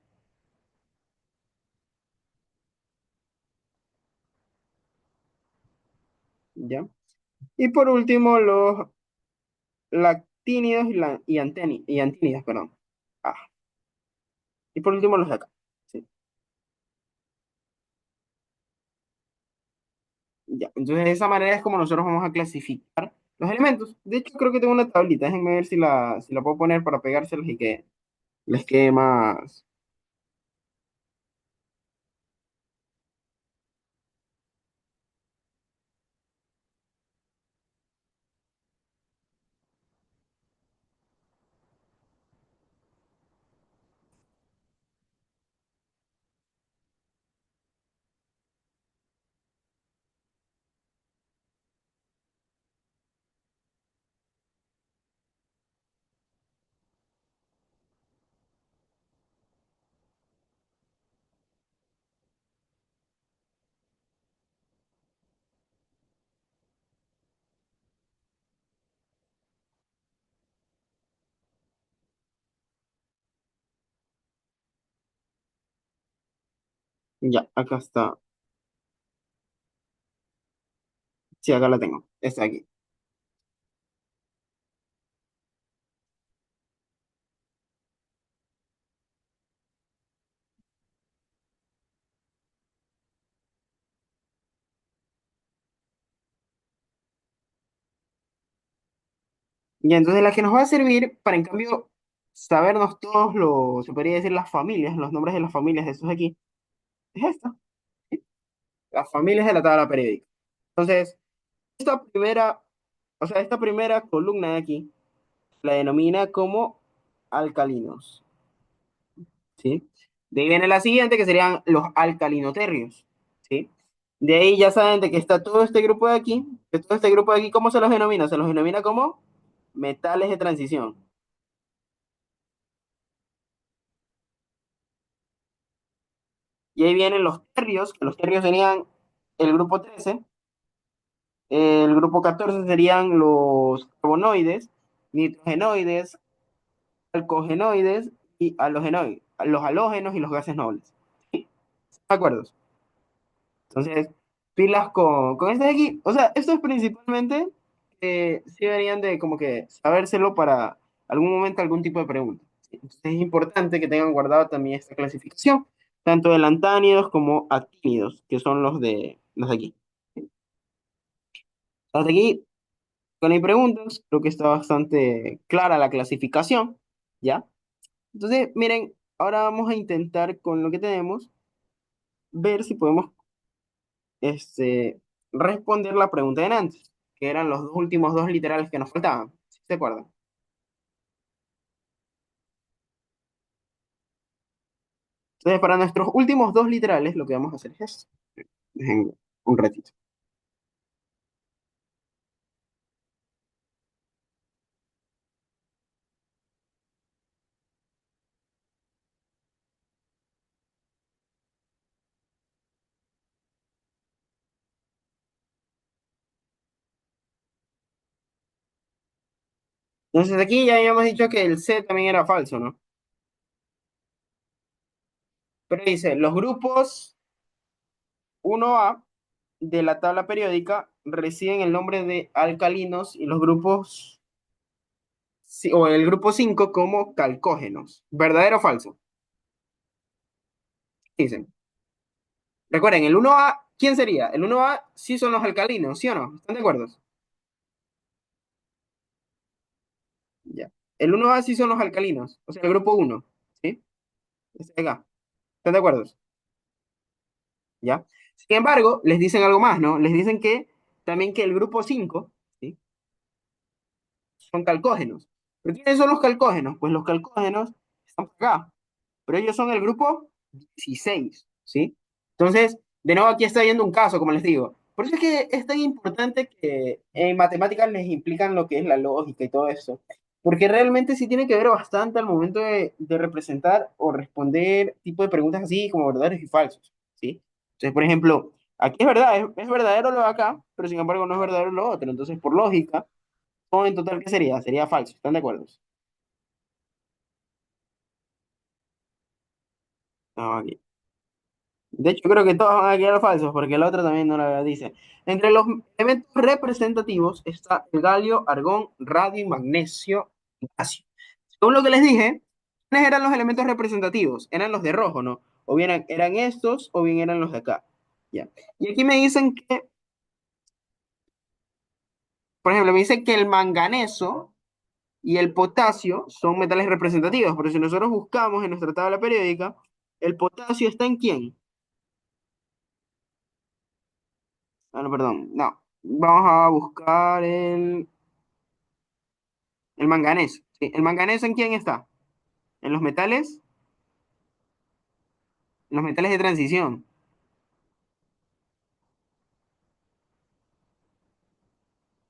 ¿ya? Y por último, los lactínidos y antínidos, perdón. Ah, y por último, los de acá, ¿sí? Ya, entonces de esa manera es como nosotros vamos a clasificar los elementos. De hecho, creo que tengo una tablita, déjenme ver si la puedo poner para pegárselos y que les quede más. Ya, acá está. Sí, acá la tengo. Está aquí. Y entonces la que nos va a servir para, en cambio, sabernos todos los, se podría decir las familias, los nombres de las familias de estos aquí, es esta, las familias de la tabla periódica. Entonces, esta primera, o sea, esta primera columna de aquí, la denomina como alcalinos, ¿sí? De ahí viene la siguiente, que serían los alcalinoterrios, ¿sí? De ahí ya saben de que está todo este grupo de aquí, que todo este grupo de aquí, ¿cómo se los denomina? Se los denomina como metales de transición. Y ahí vienen los terrios, que los terrios serían el grupo 13. El grupo 14 serían los carbonoides, nitrogenoides, alcogenoides y halogenoides, los halógenos y los gases nobles. ¿Sí? ¿De acuerdo? Entonces, pilas con este de aquí. O sea, esto es principalmente, sí deberían de como que sabérselo para algún momento algún tipo de pregunta. ¿Sí? Entonces es importante que tengan guardado también esta clasificación, tanto de lantánidos como actínidos, que son los de aquí. Hasta aquí, con las preguntas, creo que está bastante clara la clasificación, ¿ya? Entonces, miren, ahora vamos a intentar con lo que tenemos, ver si podemos responder la pregunta de antes, que eran los dos últimos dos literales que nos faltaban. ¿Sí se acuerdan? Entonces, para nuestros últimos dos literales, lo que vamos a hacer es esto. Déjenme un ratito. Entonces, aquí ya habíamos dicho que el C también era falso, ¿no? Pero dice, los grupos 1A de la tabla periódica reciben el nombre de alcalinos y los grupos, o el grupo 5 como calcógenos. ¿Verdadero o falso? Dicen. Recuerden, el 1A, ¿quién sería? El 1A sí son los alcalinos, ¿sí o no? ¿Están de acuerdo? Ya. El 1A sí son los alcalinos, o sea, el grupo uno, ¿sí? Este de acá. ¿Están de acuerdo? ¿Ya? Sin embargo, les dicen algo más, ¿no? Les dicen que también que el grupo 5, ¿sí? Son calcógenos. ¿Pero quiénes son los calcógenos? Pues los calcógenos están por acá, pero ellos son el grupo 16, ¿sí? Entonces, de nuevo aquí está viendo un caso, como les digo. Por eso es que es tan importante que en matemáticas les implican lo que es la lógica y todo eso. Porque realmente sí tiene que ver bastante al momento de representar o responder tipo de preguntas así como verdaderos y falsos, ¿sí? Entonces, por ejemplo, aquí es verdad, es verdadero lo de acá, pero sin embargo no es verdadero lo otro. Entonces, por lógica, todo en total, ¿qué sería? Sería falso. ¿Están de acuerdo? Ah, ok. De hecho, creo que todos van a quedar falsos porque el otro también no lo dice. Entre los elementos representativos está el galio, argón, radio, magnesio y potasio. Según lo que les dije, ¿quiénes eran los elementos representativos? Eran los de rojo, ¿no? O bien eran estos o bien eran los de acá. Ya. Y aquí me dicen que, por ejemplo, me dicen que el manganeso y el potasio son metales representativos, pero si nosotros buscamos en nuestra tabla periódica, ¿el potasio está en quién? Ah, no, perdón, no. Vamos a buscar el manganeso. Sí, ¿el manganeso en quién está? En los metales de transición.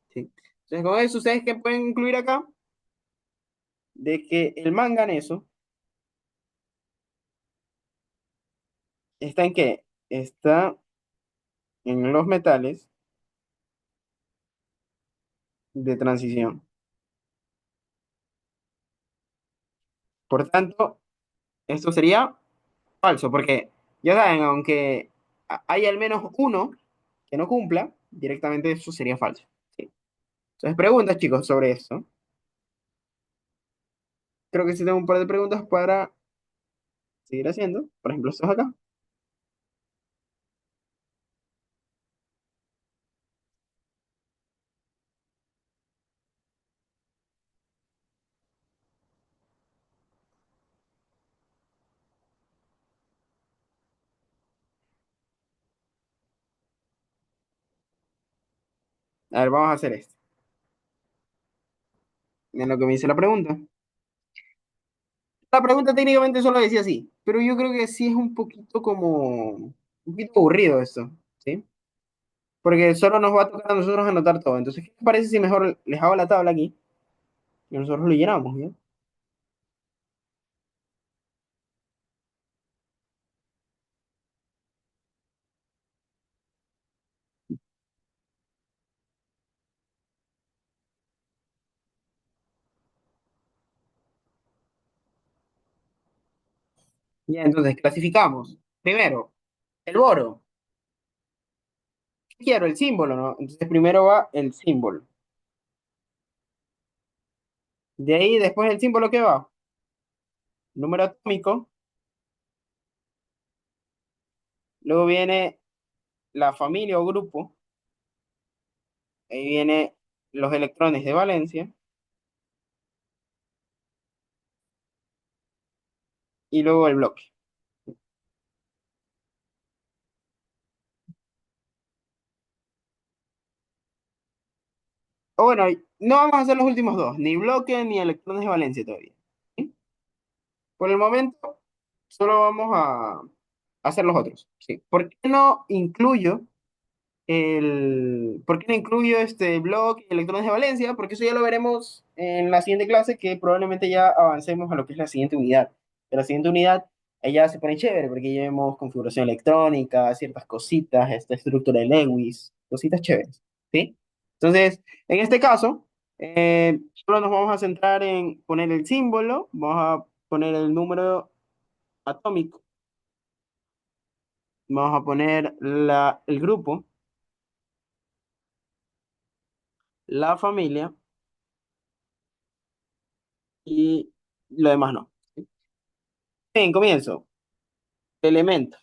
Sí. Entonces, con eso, ¿ustedes qué pueden incluir acá? De que el manganeso está en qué? Está en los metales de transición. Por tanto, esto sería falso, porque ya saben, aunque hay al menos uno que no cumpla, directamente eso sería falso. Sí. Entonces, preguntas, chicos, sobre esto. Creo que sí tengo un par de preguntas para seguir haciendo. Por ejemplo, estos acá. A ver, vamos a hacer esto. En lo que me dice la pregunta. La pregunta técnicamente solo decía así, pero yo creo que sí es un poquito como, un poquito aburrido esto, ¿sí? Porque solo nos va a tocar a nosotros anotar todo. Entonces, ¿qué les parece si mejor les hago la tabla aquí y nosotros lo llenamos, ¿ya? Ya, entonces clasificamos. Primero, el boro. ¿Qué quiero? El símbolo, ¿no? Entonces primero va el símbolo. De ahí, después el símbolo, ¿qué va? Número atómico. Luego viene la familia o grupo. Ahí viene los electrones de valencia. Y luego el bloque. O bueno, no vamos a hacer los últimos dos, ni bloque ni electrones de valencia todavía. ¿Sí? Por el momento, solo vamos a hacer los otros. ¿Sí? ¿Por qué no incluyo por qué no incluyo este bloque y electrones de valencia? Porque eso ya lo veremos en la siguiente clase, que probablemente ya avancemos a lo que es la siguiente unidad. De la siguiente unidad, ella se pone chévere, porque ya vemos configuración electrónica, ciertas cositas, esta estructura de Lewis, cositas chéveres. ¿Sí? Entonces, en este caso, solo nos vamos a centrar en poner el símbolo, vamos a poner el número atómico, vamos a poner el grupo, la familia y lo demás no. Bien, comienzo. Elemento.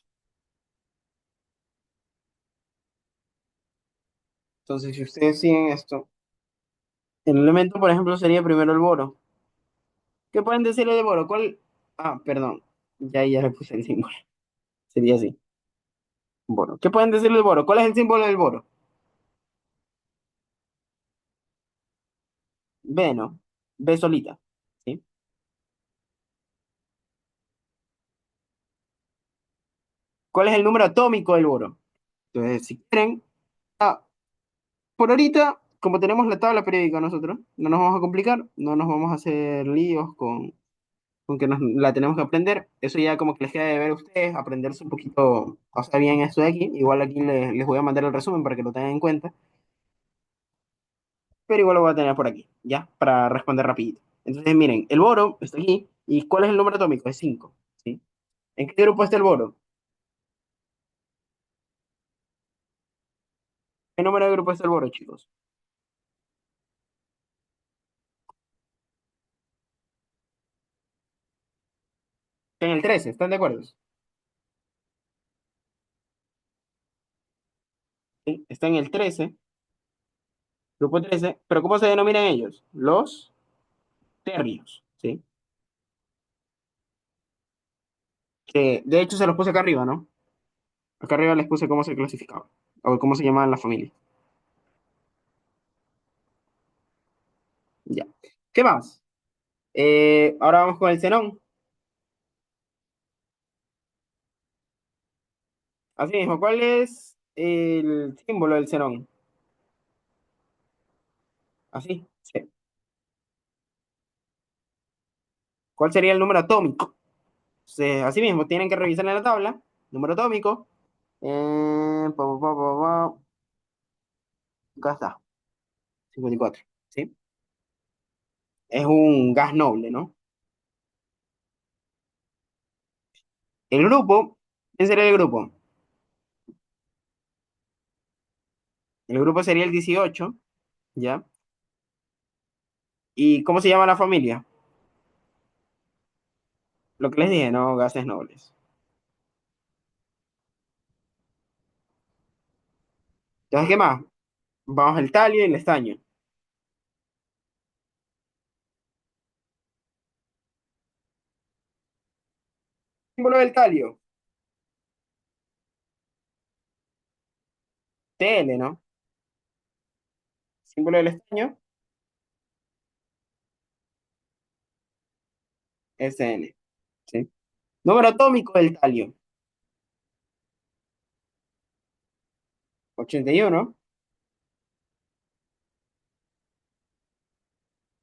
Entonces, si ustedes siguen esto, el elemento, por ejemplo, sería primero el boro. ¿Qué pueden decirle de boro? ¿Cuál? Ah, perdón. Ya le puse el símbolo. Sería así. Boro. ¿Qué pueden decirle del boro? ¿Cuál es el símbolo del boro? B, ¿no? B solita. ¿Sí? ¿Cuál es el número atómico del boro? Entonces, si quieren, ah, por ahorita, como tenemos la tabla periódica nosotros, no nos vamos a complicar, no nos vamos a hacer líos con que la tenemos que aprender. Eso ya como que les queda de ver a ustedes, aprenderse un poquito, o sea, bien esto de aquí. Igual aquí les voy a mandar el resumen para que lo tengan en cuenta, pero igual lo voy a tener por aquí, ¿ya? Para responder rapidito. Entonces, miren, el boro está aquí. ¿Y cuál es el número atómico? Es 5, ¿sí? ¿En qué grupo está el boro? ¿Qué número de grupo está el boro, chicos? Está en el 13, ¿están de acuerdo? ¿Sí? Está en el 13, grupo 13, pero ¿cómo se denominan ellos? Los terrios, ¿sí? Que de hecho se los puse acá arriba, ¿no? Acá arriba les puse cómo se clasificaba, o cómo se llamaban las familias. Ya. ¿Qué más? Ahora vamos con el xenón. Así mismo, ¿cuál es el símbolo del xenón? Así, sí. ¿Cuál sería el número atómico? Así mismo, tienen que revisar en la tabla. Número atómico. Acá está, 54. ¿Sí? Es un gas noble, ¿no? El grupo, ¿quién sería el grupo? El grupo sería el 18, ¿ya? ¿Y cómo se llama la familia? Lo que les dije, ¿no? Gases nobles. Entonces, ¿qué más? Vamos al talio y el estaño. Símbolo del talio, TL, ¿no? Símbolo del estaño, SN, ¿sí? Número atómico del talio, 81.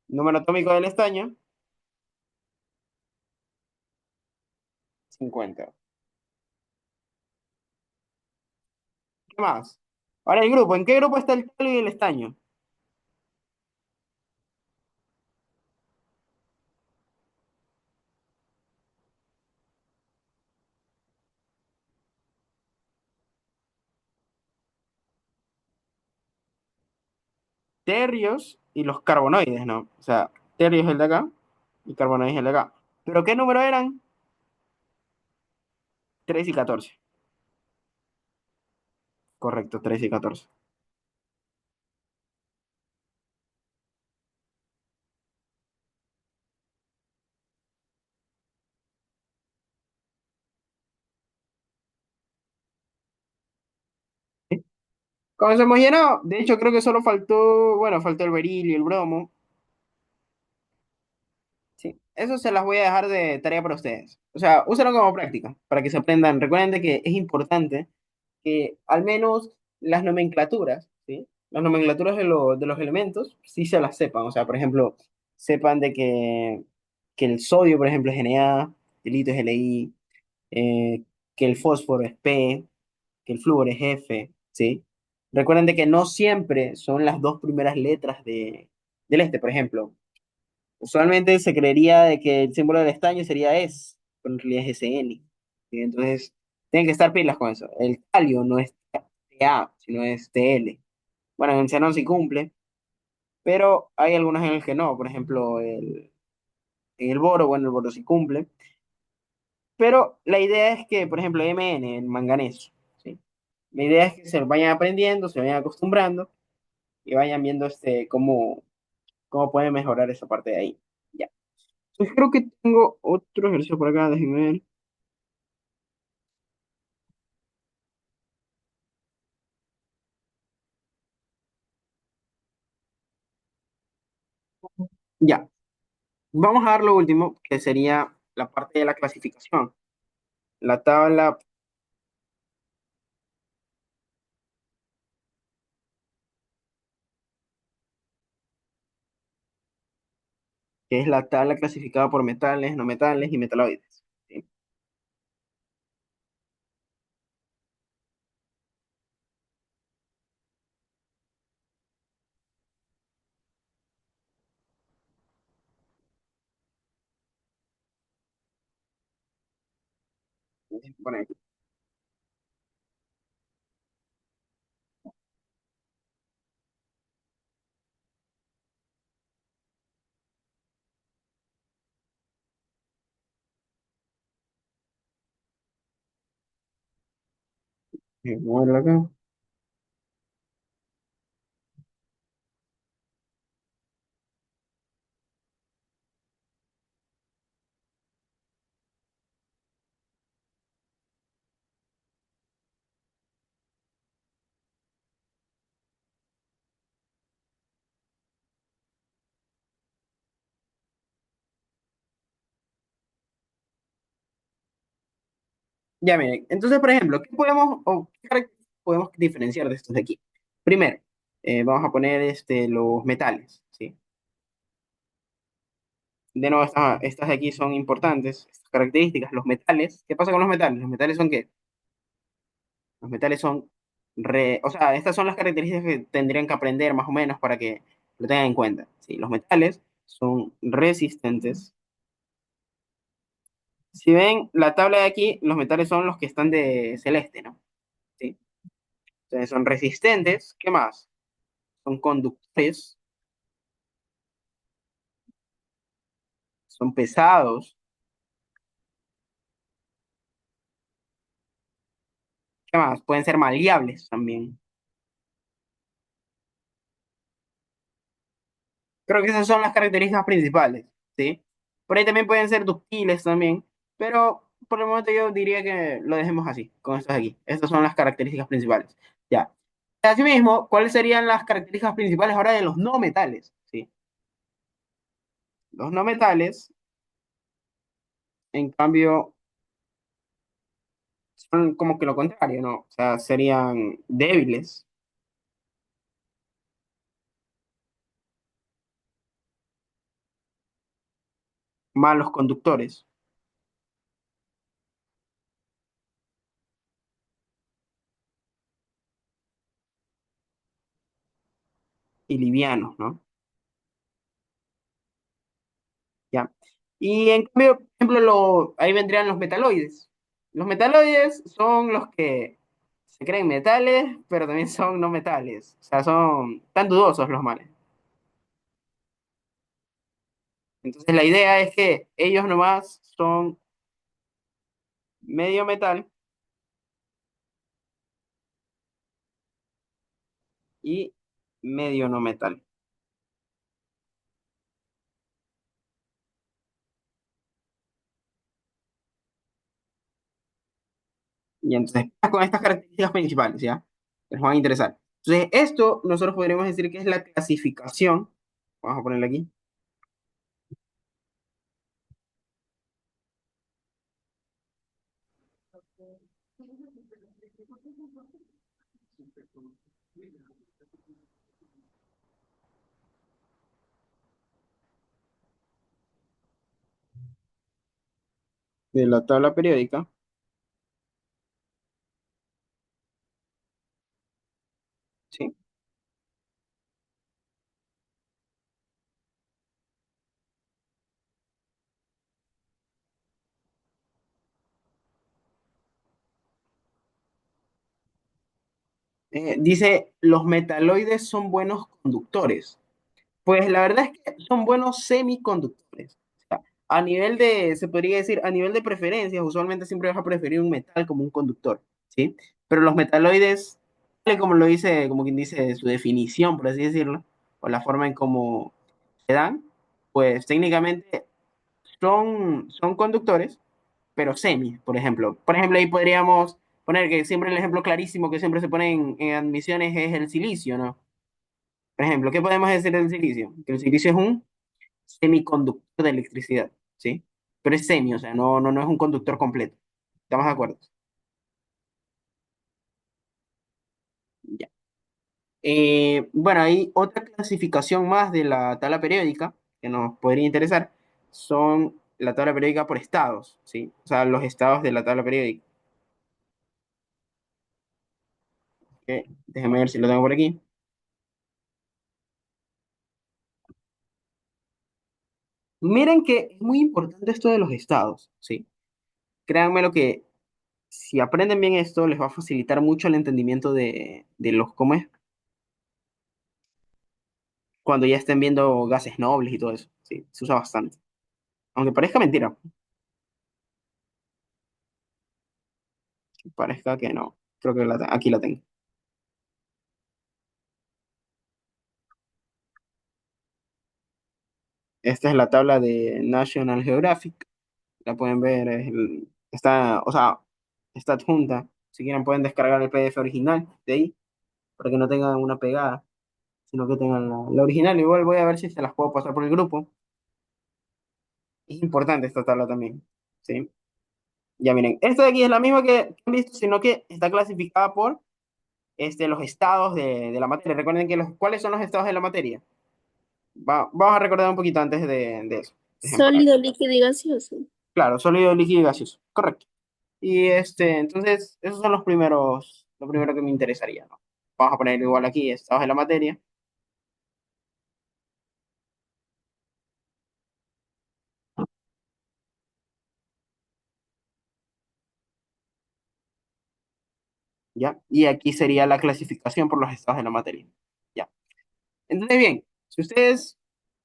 Número atómico del estaño, 50. ¿Qué más? Ahora el grupo, ¿en qué grupo está el talio y el estaño? Terrios y los carbonoides, ¿no? O sea, terio es el de acá y carbonoides es el de acá. ¿Pero qué número eran? 3 y 14. Correcto, 3 y 14. ¿Sí? ¿Cómo se hemos llenado? De hecho, creo que solo faltó, bueno, faltó el berilo y el bromo. Sí, eso se las voy a dejar de tarea para ustedes. O sea, úsenlo como práctica, para que se aprendan. Recuerden de que es importante que al menos las nomenclaturas, ¿sí? Las nomenclaturas de los elementos, sí se las sepan. O sea, por ejemplo, sepan de que el sodio, por ejemplo, es Na, el litio es Li, que el fósforo es P, que el flúor es F, ¿sí? Recuerden de que no siempre son las dos primeras letras del este, por ejemplo. Usualmente se creería de que el símbolo del estaño sería S, pero en realidad es SN. ¿Sí? Entonces, tienen que estar pilas con eso. El talio no es TA, sino es TL. Bueno, en el xenón sí cumple. pero hay algunos en el que no, por ejemplo, en el boro, bueno, el boro sí cumple, pero la idea es que, por ejemplo, Mn, el manganeso, ¿sí? La idea es que se vayan aprendiendo, se vayan acostumbrando y vayan viendo cómo pueden mejorar esa parte de ahí. Ya. Entonces creo que tengo otro ejercicio por acá, déjenme ver. Ya, vamos a dar lo último, que sería la parte de la clasificación. La tabla, que es la tabla clasificada por metales, no metales y metaloides. ¿Sí? Déjenme poner aquí. Vamos a verlo acá. Ya miren, entonces, por ejemplo, ¿qué podemos, o qué características podemos diferenciar de estos de aquí? Primero, vamos a poner los metales, ¿sí? De nuevo, estas de aquí son importantes, estas características. Los metales, ¿qué pasa con los metales? ¿Los metales son qué? Los metales son, o sea, estas son las características que tendrían que aprender más o menos para que lo tengan en cuenta, ¿sí? Los metales son resistentes. Si ven la tabla de aquí, los metales son los que están de celeste, ¿no? ¿Sí? Entonces son resistentes. ¿Qué más? Son conductores, son pesados. ¿Qué más? Pueden ser maleables también. Creo que esas son las características principales, ¿sí? Por ahí también pueden ser ductiles también, pero por el momento yo diría que lo dejemos así, con estos aquí. Estas son las características principales. Ya. Asimismo, ¿cuáles serían las características principales ahora de los no metales? ¿Sí? Los no metales, en cambio, son como que lo contrario, ¿no? O sea, serían débiles, malos conductores y livianos, ¿no? ¿Ya? Y en cambio, por ejemplo, ahí vendrían los metaloides. Los metaloides son los que se creen metales, pero también son no metales. O sea, son tan dudosos los males. Entonces la idea es que ellos nomás son medio metal y medio no metal. Y entonces, con estas características principales, ¿ya? Les van a interesar. Entonces, esto nosotros podríamos decir que es la clasificación. Vamos a ponerle aquí. De la tabla periódica. ¿Sí? Dice, los metaloides son buenos conductores. Pues la verdad es que son buenos semiconductores. O sea, a nivel de, se podría decir, a nivel de preferencias, usualmente siempre vas a preferir un metal como un conductor, ¿sí? Pero los metaloides, tal como lo dice, como quien dice, su definición, por así decirlo, o la forma en cómo se dan, pues técnicamente son conductores, pero semi, por ejemplo. Por ejemplo, ahí podríamos poner que siempre el ejemplo clarísimo que siempre se pone en admisiones es el silicio, ¿no? Por ejemplo, ¿qué podemos decir del silicio? Que el silicio es un semiconductor de electricidad, ¿sí? Pero es semi, o sea, no es un conductor completo. ¿Estamos de acuerdo? Ya. Bueno, hay otra clasificación más de la tabla periódica que nos podría interesar, son la tabla periódica por estados, ¿sí? O sea, los estados de la tabla periódica. Déjenme ver si lo tengo por aquí. Miren que es muy importante esto de los estados, ¿sí? Créanme lo que si aprenden bien esto, les va a facilitar mucho el entendimiento de los, ¿cómo es? Cuando ya estén viendo gases nobles y todo eso, ¿sí? Se usa bastante. Aunque parezca mentira, parezca que no. Creo que aquí la tengo. Esta es la tabla de National Geographic. La pueden ver, está, o sea, está adjunta. Si quieren pueden descargar el PDF original de ahí, para que no tengan una pegada, sino que tengan la original. Igual voy a ver si se las puedo pasar por el grupo. Es importante esta tabla también, ¿sí? Ya miren, esta de aquí es la misma que han visto, sino que está clasificada por los estados de la materia. Recuerden que ¿cuáles son los estados de la materia? Vamos a recordar un poquito antes de eso. Ejemplo, Sólido, líquido y gaseoso. claro, sólido, líquido y gaseoso. Correcto. Y entonces, esos son lo primero que me interesaría, ¿no? Vamos a poner igual aquí, estados de la materia, ¿ya? Y aquí sería la clasificación por los estados de la materia, ¿ya? Entonces, bien, si ustedes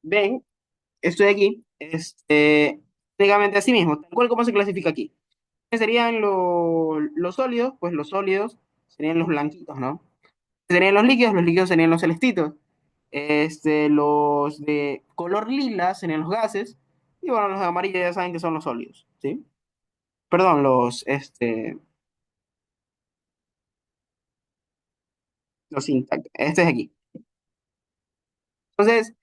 ven, estoy aquí, técnicamente así mismo, tal cual como se clasifica aquí. ¿Qué serían los sólidos? Pues los sólidos serían los blanquitos, ¿no? Serían los líquidos serían los celestitos. Los de color lila serían los gases. Y bueno, los de amarillo ya saben que son los sólidos, ¿sí? Perdón, los intactos. Este es aquí. Entonces,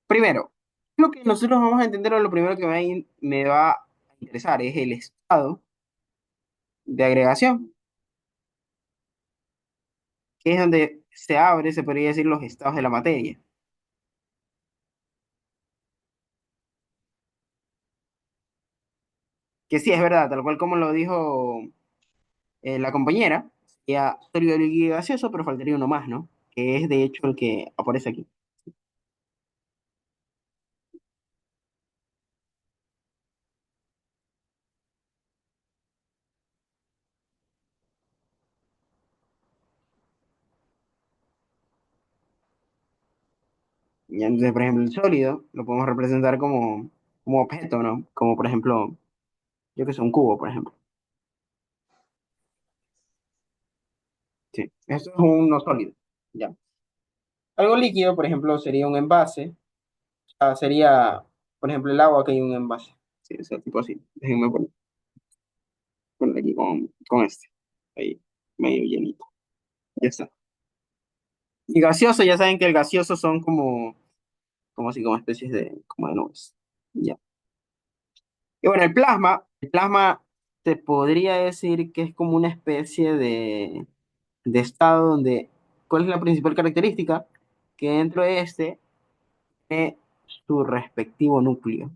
primero, lo que nosotros vamos a entender o lo primero que me va a interesar es el estado de agregación, que es donde se abre, se podría decir, los estados de la materia. Que sí, es verdad, tal cual como lo dijo la compañera, sería sólido, líquido y gaseoso, pero faltaría uno más, ¿no? Que es de hecho el que aparece aquí. Y entonces, por ejemplo, el sólido lo podemos representar como objeto, ¿no? Como por ejemplo, yo que sé, un cubo, por ejemplo. Sí, esto es un no sólido, ya. Algo líquido, por ejemplo, sería un envase. Sería, por ejemplo, el agua que hay en un envase. Sí, ese tipo así. Déjenme poner aquí con este. Ahí, medio llenito. Ya está. Y gaseoso, ya saben que el gaseoso son como así, como especies como de nubes. Ya. Y bueno, el plasma te podría decir que es como una especie de estado donde, ¿cuál es la principal característica? Que dentro de este tiene su respectivo núcleo.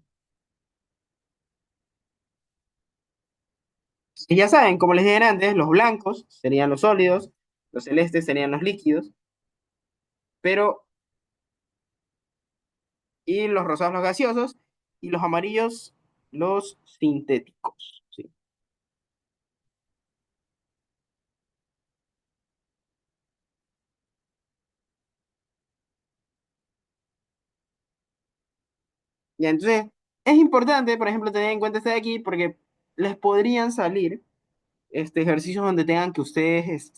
Y ya saben, como les dije antes, los blancos serían los sólidos, los celestes serían los líquidos, pero, y los rosados los gaseosos, y los amarillos los sintéticos. ¿Sí? Ya, entonces, es importante, por ejemplo, tener en cuenta este de aquí porque les podrían salir ejercicios donde tengan que ustedes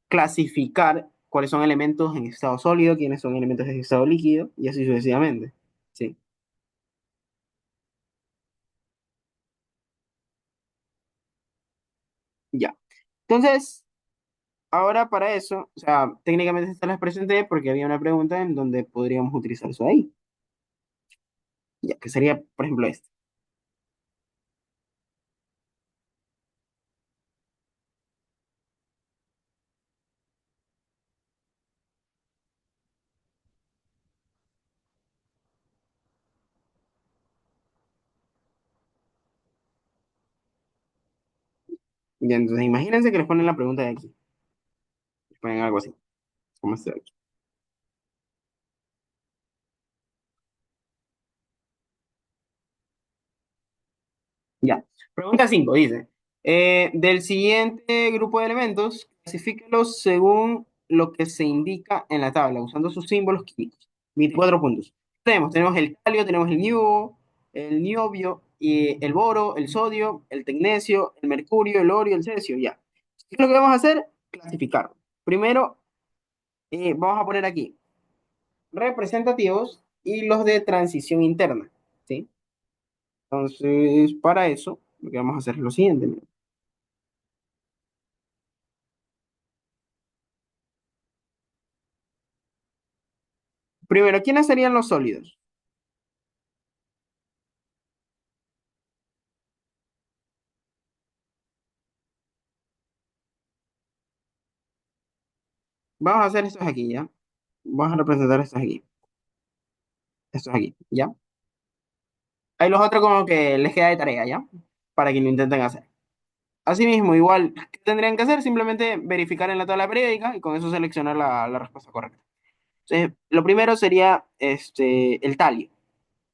clasificar cuáles son elementos en estado sólido, quiénes son elementos en estado líquido, y así sucesivamente. Sí, ya. Entonces, ahora para eso, o sea, técnicamente esta las presenté porque había una pregunta en donde podríamos utilizar eso ahí. Ya, que sería, por ejemplo, este. Ya, entonces imagínense que les ponen la pregunta de aquí. Les ponen algo así, como este de aquí. Ya. Pregunta 5 dice, del siguiente grupo de elementos, clasifícalos según lo que se indica en la tabla, usando sus símbolos químicos. 24 puntos. Tenemos el calio, tenemos el niobio, y el boro, el sodio, el tecnecio, el mercurio, el orio, el cesio, ya. ¿Qué es lo que vamos a hacer? Clasificar. Primero, vamos a poner aquí representativos y los de transición interna, ¿sí? Entonces, para eso, lo que vamos a hacer es lo siguiente. Mira. Primero, ¿quiénes serían los sólidos? Vamos a hacer estos aquí, ¿ya? Vamos a representar estos aquí, ¿ya? Hay los otros como que les queda de tarea, ¿ya? Para que lo intenten hacer. Asimismo, igual, ¿qué tendrían que hacer? Simplemente verificar en la tabla periódica y con eso seleccionar la respuesta correcta. Entonces, lo primero sería el talio.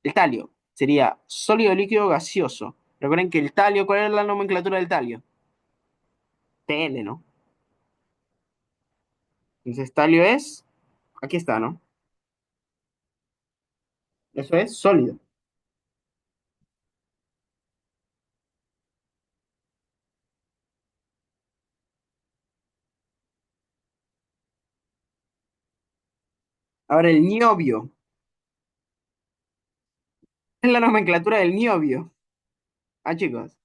El talio sería sólido, líquido, gaseoso. Recuerden que el talio, ¿cuál es la nomenclatura del talio? TL, ¿no? Entonces, talio es, aquí está, ¿no? Eso es sólido. Ahora, el niobio. Es la nomenclatura del niobio. Ah, chicos,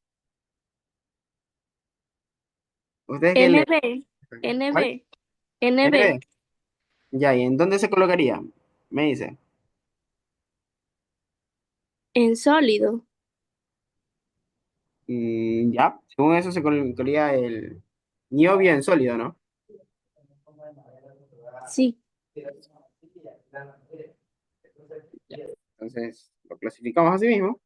¿ustedes qué le... NB, ¿Cuál? NB, NB, NB. Ya, ¿y en dónde se colocaría? Me dice. en sólido. Ya, según eso se colocaría el niobio en sólido, ¿no? Sí. Ya. Entonces, lo clasificamos así mismo,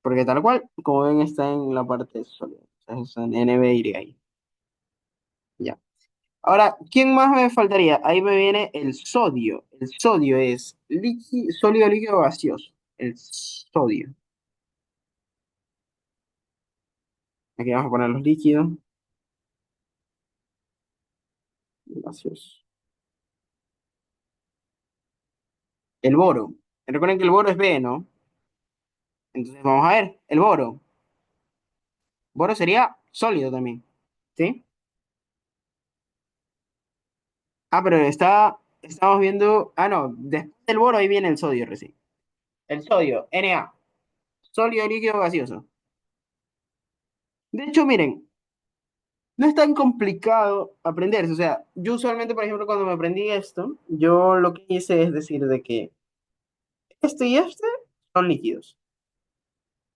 porque tal cual, como ven, está en la parte sólida. O sea, es en NB ahí. Ya. Ahora, ¿quién más me faltaría? Ahí me viene el sodio. El sodio es sólido, líquido, gaseoso. El sodio. Aquí vamos a poner los líquidos, gaseosos. El boro. Recuerden que el boro es B, ¿no? Entonces vamos a ver. El boro. Boro sería sólido también. ¿Sí? Ah, pero estamos viendo. Ah, no. Después del boro ahí viene el sodio recién. El sodio, Na. Sólido, líquido, gaseoso. De hecho, miren, no es tan complicado aprenderse. O sea, yo usualmente, por ejemplo, cuando me aprendí esto, yo lo que hice es decir de que este y este son líquidos.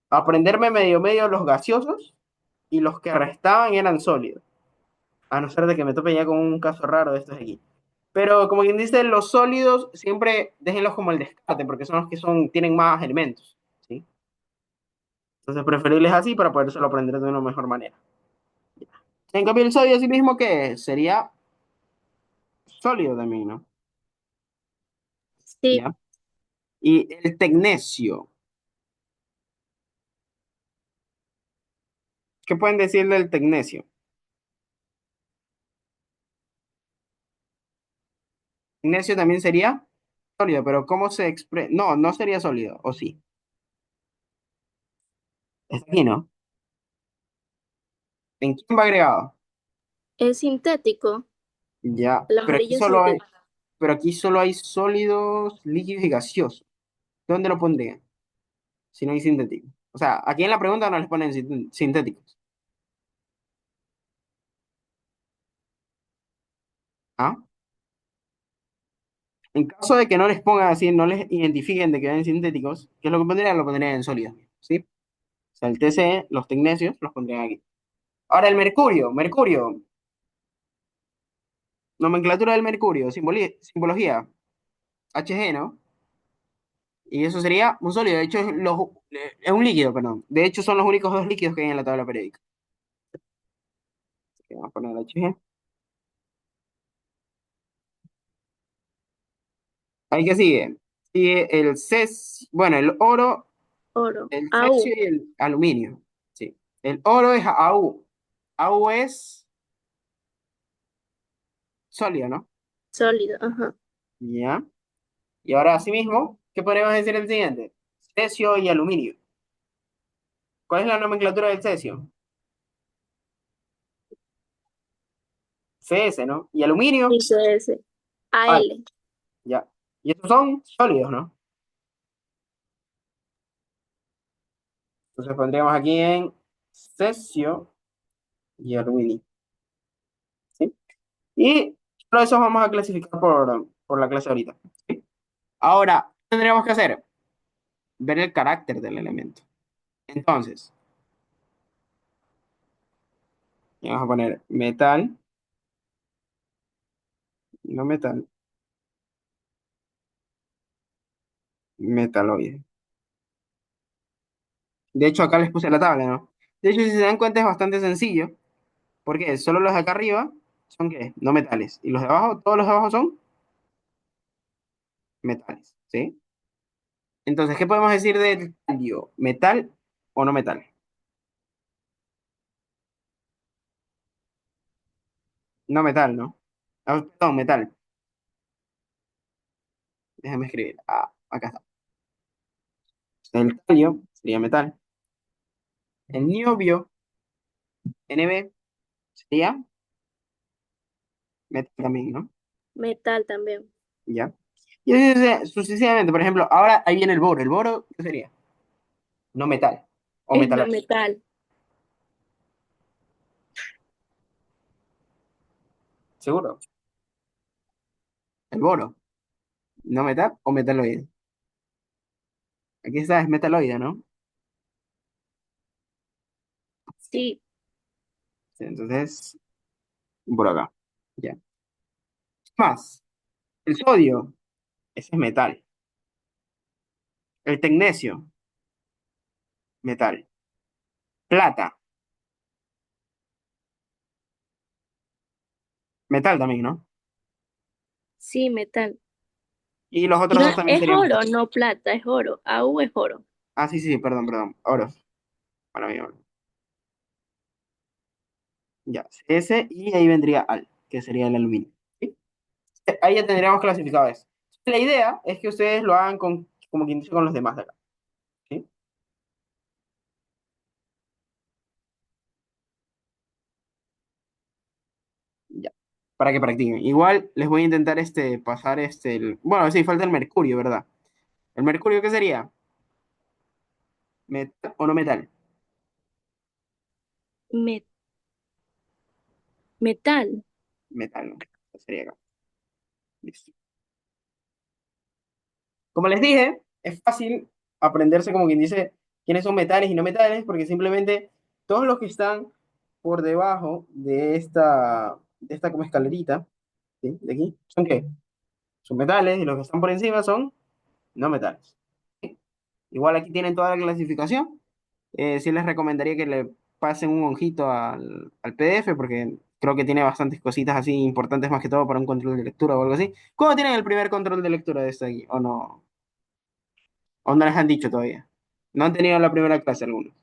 Aprenderme medio los gaseosos y los que restaban eran sólidos. A no ser de que me tope ya con un caso raro de estos de aquí. Pero como quien dice, los sólidos siempre déjenlos como el descarte, porque son los que tienen más elementos, ¿sí? Entonces preferibles así para poder solo aprender de una mejor manera. En cambio, el sodio sí mismo que sería sólido también, ¿no? Sí. ¿Ya? Y el tecnecio, ¿qué pueden decir del tecnecio? Tecnecio también sería Sólido, pero ¿cómo se expresa? No, no sería sólido, ¿o sí? Está aquí, ¿no? ¿En quién va agregado? Es sintético. Ya, El amarillo es sintético. pero aquí solo hay sólidos, líquidos y gaseosos. ¿Dónde lo pondría? Si no hay sintéticos. O sea, aquí en la pregunta no les ponen sintéticos. ¿Ah? En caso de que no les pongan así, no les identifiquen de que ven sintéticos, ¿qué es lo que pondrían? Lo pondrían en sólidos, ¿sí? O sea, el TCE, los tecnecios, los pondrían aquí. Ahora el mercurio, nomenclatura del mercurio, simbología, Hg, ¿no? Y eso sería un sólido, de hecho es un líquido, perdón. De hecho son los únicos dos líquidos que hay en la tabla periódica. Así que vamos a poner Hg. Ahí que sigue. Sigue el cesio, bueno, el oro, Oro. el cesio AU. y el aluminio. Sí. El oro es Au. Au es sólido, ¿no? Sólido. Ajá. Ya. Y ahora, asimismo, ¿qué podemos decir el siguiente? Cesio y aluminio. ¿Cuál es la nomenclatura del cesio? CS, ¿no? Y aluminio, Dice ese. Al. AL. Ya. Y estos son sólidos, ¿no? Entonces pondríamos aquí en cesio y aluminio. ¿Sí? Y solo eso vamos a clasificar por la clase ahorita. ¿Sí? Ahora, ¿qué tendríamos que hacer? Ver el carácter del elemento. Entonces, vamos a poner metal, no metal, metaloide. De hecho, acá les puse la tabla, ¿no? De hecho, si se dan cuenta, es bastante sencillo. Porque solo los de acá arriba son ¿qué? No metales. Y los de abajo, todos los de abajo son metales. ¿Sí? Entonces, ¿qué podemos decir del talio? ¿Metal o no metal? No metal, ¿no? Ah, perdón, metal. Déjame escribir. Ah, acá está. El talio sería metal. El niobio, Nb, sería metal también, ¿no? Metal también. Ya. Y así sucesivamente, por ejemplo, ahora ahí viene el boro. ¿El boro qué sería? No metal. O Es no metal. metal. ¿Seguro? El boro. ¿No metal o metaloide? Aquí está, es metaloide, ¿no? Sí. Sí, entonces, por acá. Ya. Más, el sodio, ese es metal. El tecnecio, metal. Plata, metal también, ¿no? Sí, metal. Y los otros No, dos también es serían oro, metal. no plata, es oro. AU es oro. Ah, sí, sí, perdón, perdón. Oro. Para mí, oro. Ya, ese y ahí vendría al, que sería el aluminio. ¿Sí? Ahí ya tendríamos clasificado eso. La idea es que ustedes lo hagan con, como quien dice, con los demás de acá. ¿Sí? Ya. Para que practiquen. Igual les voy a intentar pasar bueno, sí, falta el mercurio, ¿verdad? ¿El mercurio qué sería? ¿Metal o no metal? Me- metal. Metal, ¿no? Sería acá. Listo. Como les dije, es fácil aprenderse como quien dice quiénes son metales y no metales, porque simplemente todos los que están por debajo de esta como escalerita, ¿sí? De aquí, ¿son qué? Son metales y los que están por encima son no metales. ¿Sí? Igual aquí tienen toda la clasificación. Sí les recomendaría que le pasen un ojito al PDF porque creo que tiene bastantes cositas así importantes más que todo para un control de lectura o algo así. ¿Cómo tienen el primer control de lectura de este aquí? ¿O no? ¿O no les han dicho todavía? No han tenido la primera clase algunos.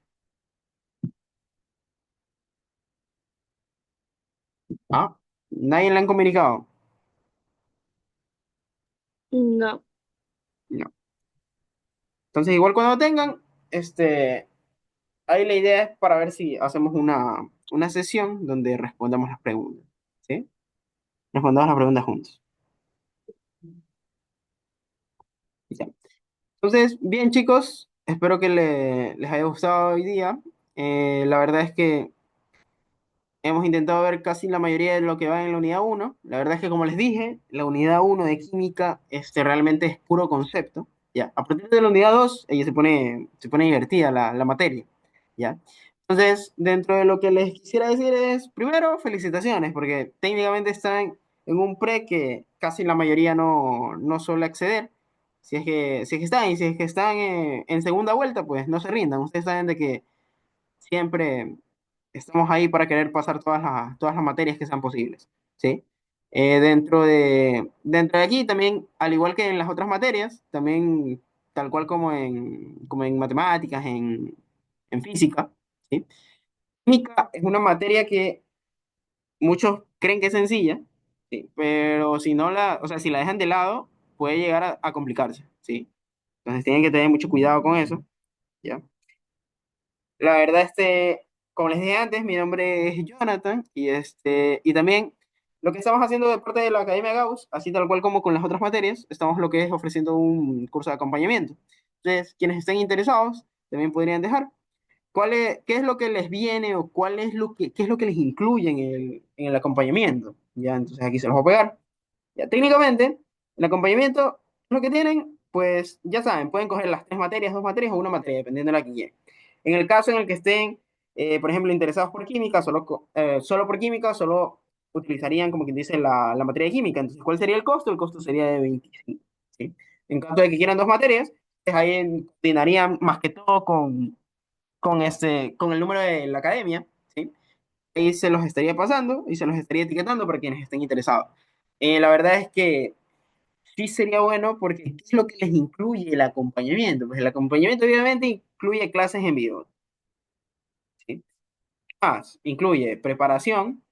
Ah, nadie le han comunicado. No. No. Entonces, igual cuando lo tengan, este, ahí la idea es para ver si hacemos una sesión donde respondamos las preguntas. ¿Sí? Respondamos las preguntas juntos. Ya. Entonces, bien chicos, espero que les haya gustado hoy día. La verdad es que hemos intentado ver casi la mayoría de lo que va en la unidad uno. La verdad es que, como les dije, la unidad uno de química realmente es puro concepto. ¿Ya? A partir de la unidad 2 ella se pone divertida la materia. ¿Ya? Entonces, dentro de lo que les quisiera decir es, primero, felicitaciones, porque técnicamente están en un pre que casi la mayoría no suele acceder. Si es que están, y si es que están en segunda vuelta, pues no se rindan. Ustedes saben de que siempre estamos ahí para querer pasar todas las materias que sean posibles, ¿sí? Dentro de aquí también, al igual que en las otras materias, también tal cual como en matemáticas, en física, ¿sí? Química es una materia que muchos creen que es sencilla, ¿sí? Pero si no o sea, si la dejan de lado, puede llegar a complicarse, ¿sí? Entonces tienen que tener mucho cuidado con eso, ¿ya? La verdad, como les dije antes, mi nombre es Jonathan y también lo que estamos haciendo de parte de la Academia Gauss, así tal cual como con las otras materias, estamos lo que es ofreciendo un curso de acompañamiento. Entonces, quienes estén interesados también podrían dejar qué es lo que les viene o qué es lo que les incluye en el acompañamiento. Ya, entonces aquí se los voy a pegar. Ya, técnicamente, el acompañamiento, lo que tienen, pues ya saben, pueden coger las 3 materias, 2 materias o una materia, dependiendo de la que quieran. En el caso en el que estén, por ejemplo, interesados por química, solo por química, solo utilizarían, como quien dice, la materia de química. Entonces, ¿cuál sería el costo? El costo sería de 25. ¿Sí? En caso de que quieran 2 materias, pues ahí coordinarían más que todo con el número de la academia, ¿sí? Ahí se los estaría pasando y se los estaría etiquetando para quienes estén interesados. La verdad es que sí sería bueno porque ¿qué es lo que les incluye el acompañamiento? Pues el acompañamiento obviamente incluye clases en vivo, ¿sí? Más, incluye preparación,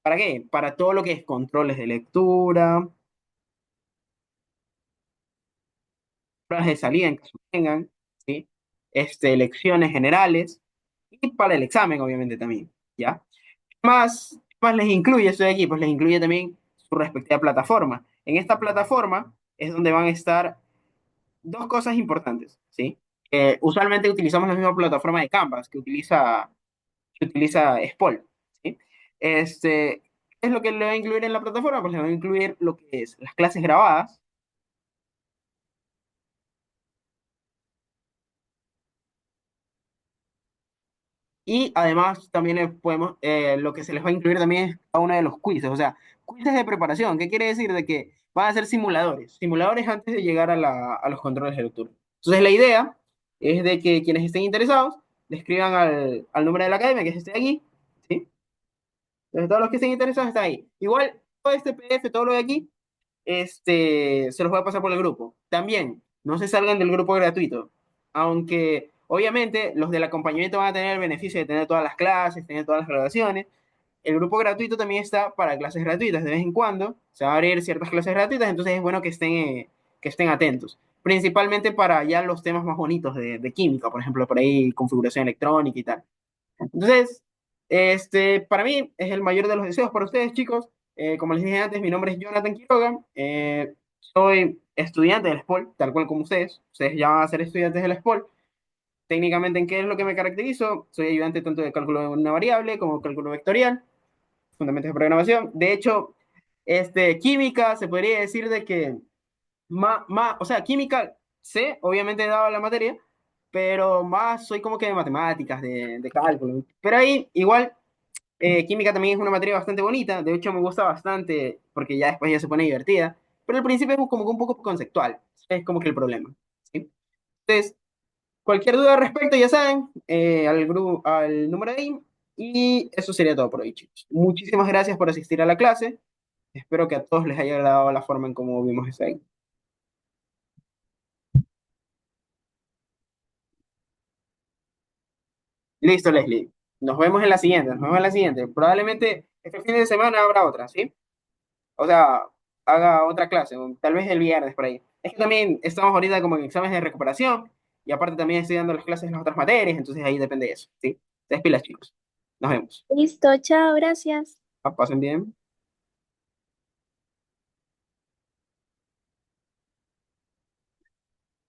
¿para qué? Para todo lo que es controles de lectura, pruebas de salida en caso que tengan, ¿sí? Lecciones generales y para el examen obviamente también, ¿ya? Más les incluye esto de aquí, pues les incluye también su respectiva plataforma. En esta plataforma es donde van a estar 2 cosas importantes, ¿sí? Usualmente utilizamos la misma plataforma de Canvas que utiliza Spol, ¿sí? ¿Qué es lo que le va a incluir en la plataforma? Pues le va a incluir lo que es las clases grabadas y además también lo que se les va a incluir también es cada uno de los quizzes, o sea, quizzes de preparación. ¿Qué quiere decir? De que van a ser simuladores antes de llegar a los controles de lectura. Entonces la idea es de que quienes estén interesados le escriban al número de la academia, que es este de aquí, ¿sí? Entonces, todos los que estén interesados están ahí. Igual, todo este PDF, todo lo de aquí, se los voy a pasar por el grupo. También, no se salgan del grupo gratuito. Aunque, obviamente, los del acompañamiento van a tener el beneficio de tener todas las clases, tener todas las grabaciones. El grupo gratuito también está para clases gratuitas. De vez en cuando se van a abrir ciertas clases gratuitas, entonces es bueno que estén atentos. Principalmente para ya los temas más bonitos de química, por ejemplo, por ahí configuración electrónica y tal. Entonces, para mí es el mayor de los deseos para ustedes, chicos. Como les dije antes, mi nombre es Jonathan Quiroga. Soy estudiante del SPOL, tal cual como ustedes. Ustedes ya van a ser estudiantes del SPOL. Técnicamente, ¿en qué es lo que me caracterizo? Soy ayudante tanto de cálculo de una variable como cálculo vectorial, fundamentos de programación. De hecho, química se podría decir de que o sea, química sé, obviamente he dado la materia, pero más soy como que de matemáticas, de cálculo. Pero ahí igual química también es una materia bastante bonita, de hecho me gusta bastante porque ya después ya se pone divertida, pero al principio es como que un poco conceptual, es como que el problema, ¿sí? Entonces, cualquier duda al respecto, ya saben, al número de ahí, y eso sería todo por hoy, chicos. Muchísimas gracias por asistir a la clase, espero que a todos les haya agradado la forma en cómo vimos eso ahí. Listo, Leslie, nos vemos en la siguiente, probablemente este fin de semana habrá otra, ¿sí? O sea, haga otra clase, o tal vez el viernes por ahí. Es que también estamos ahorita como en exámenes de recuperación y aparte también estoy dando las clases en las otras materias, entonces ahí depende de eso, ¿sí? Ustedes pilas, chicos. Nos vemos. Listo, chao, gracias. Pasen bien.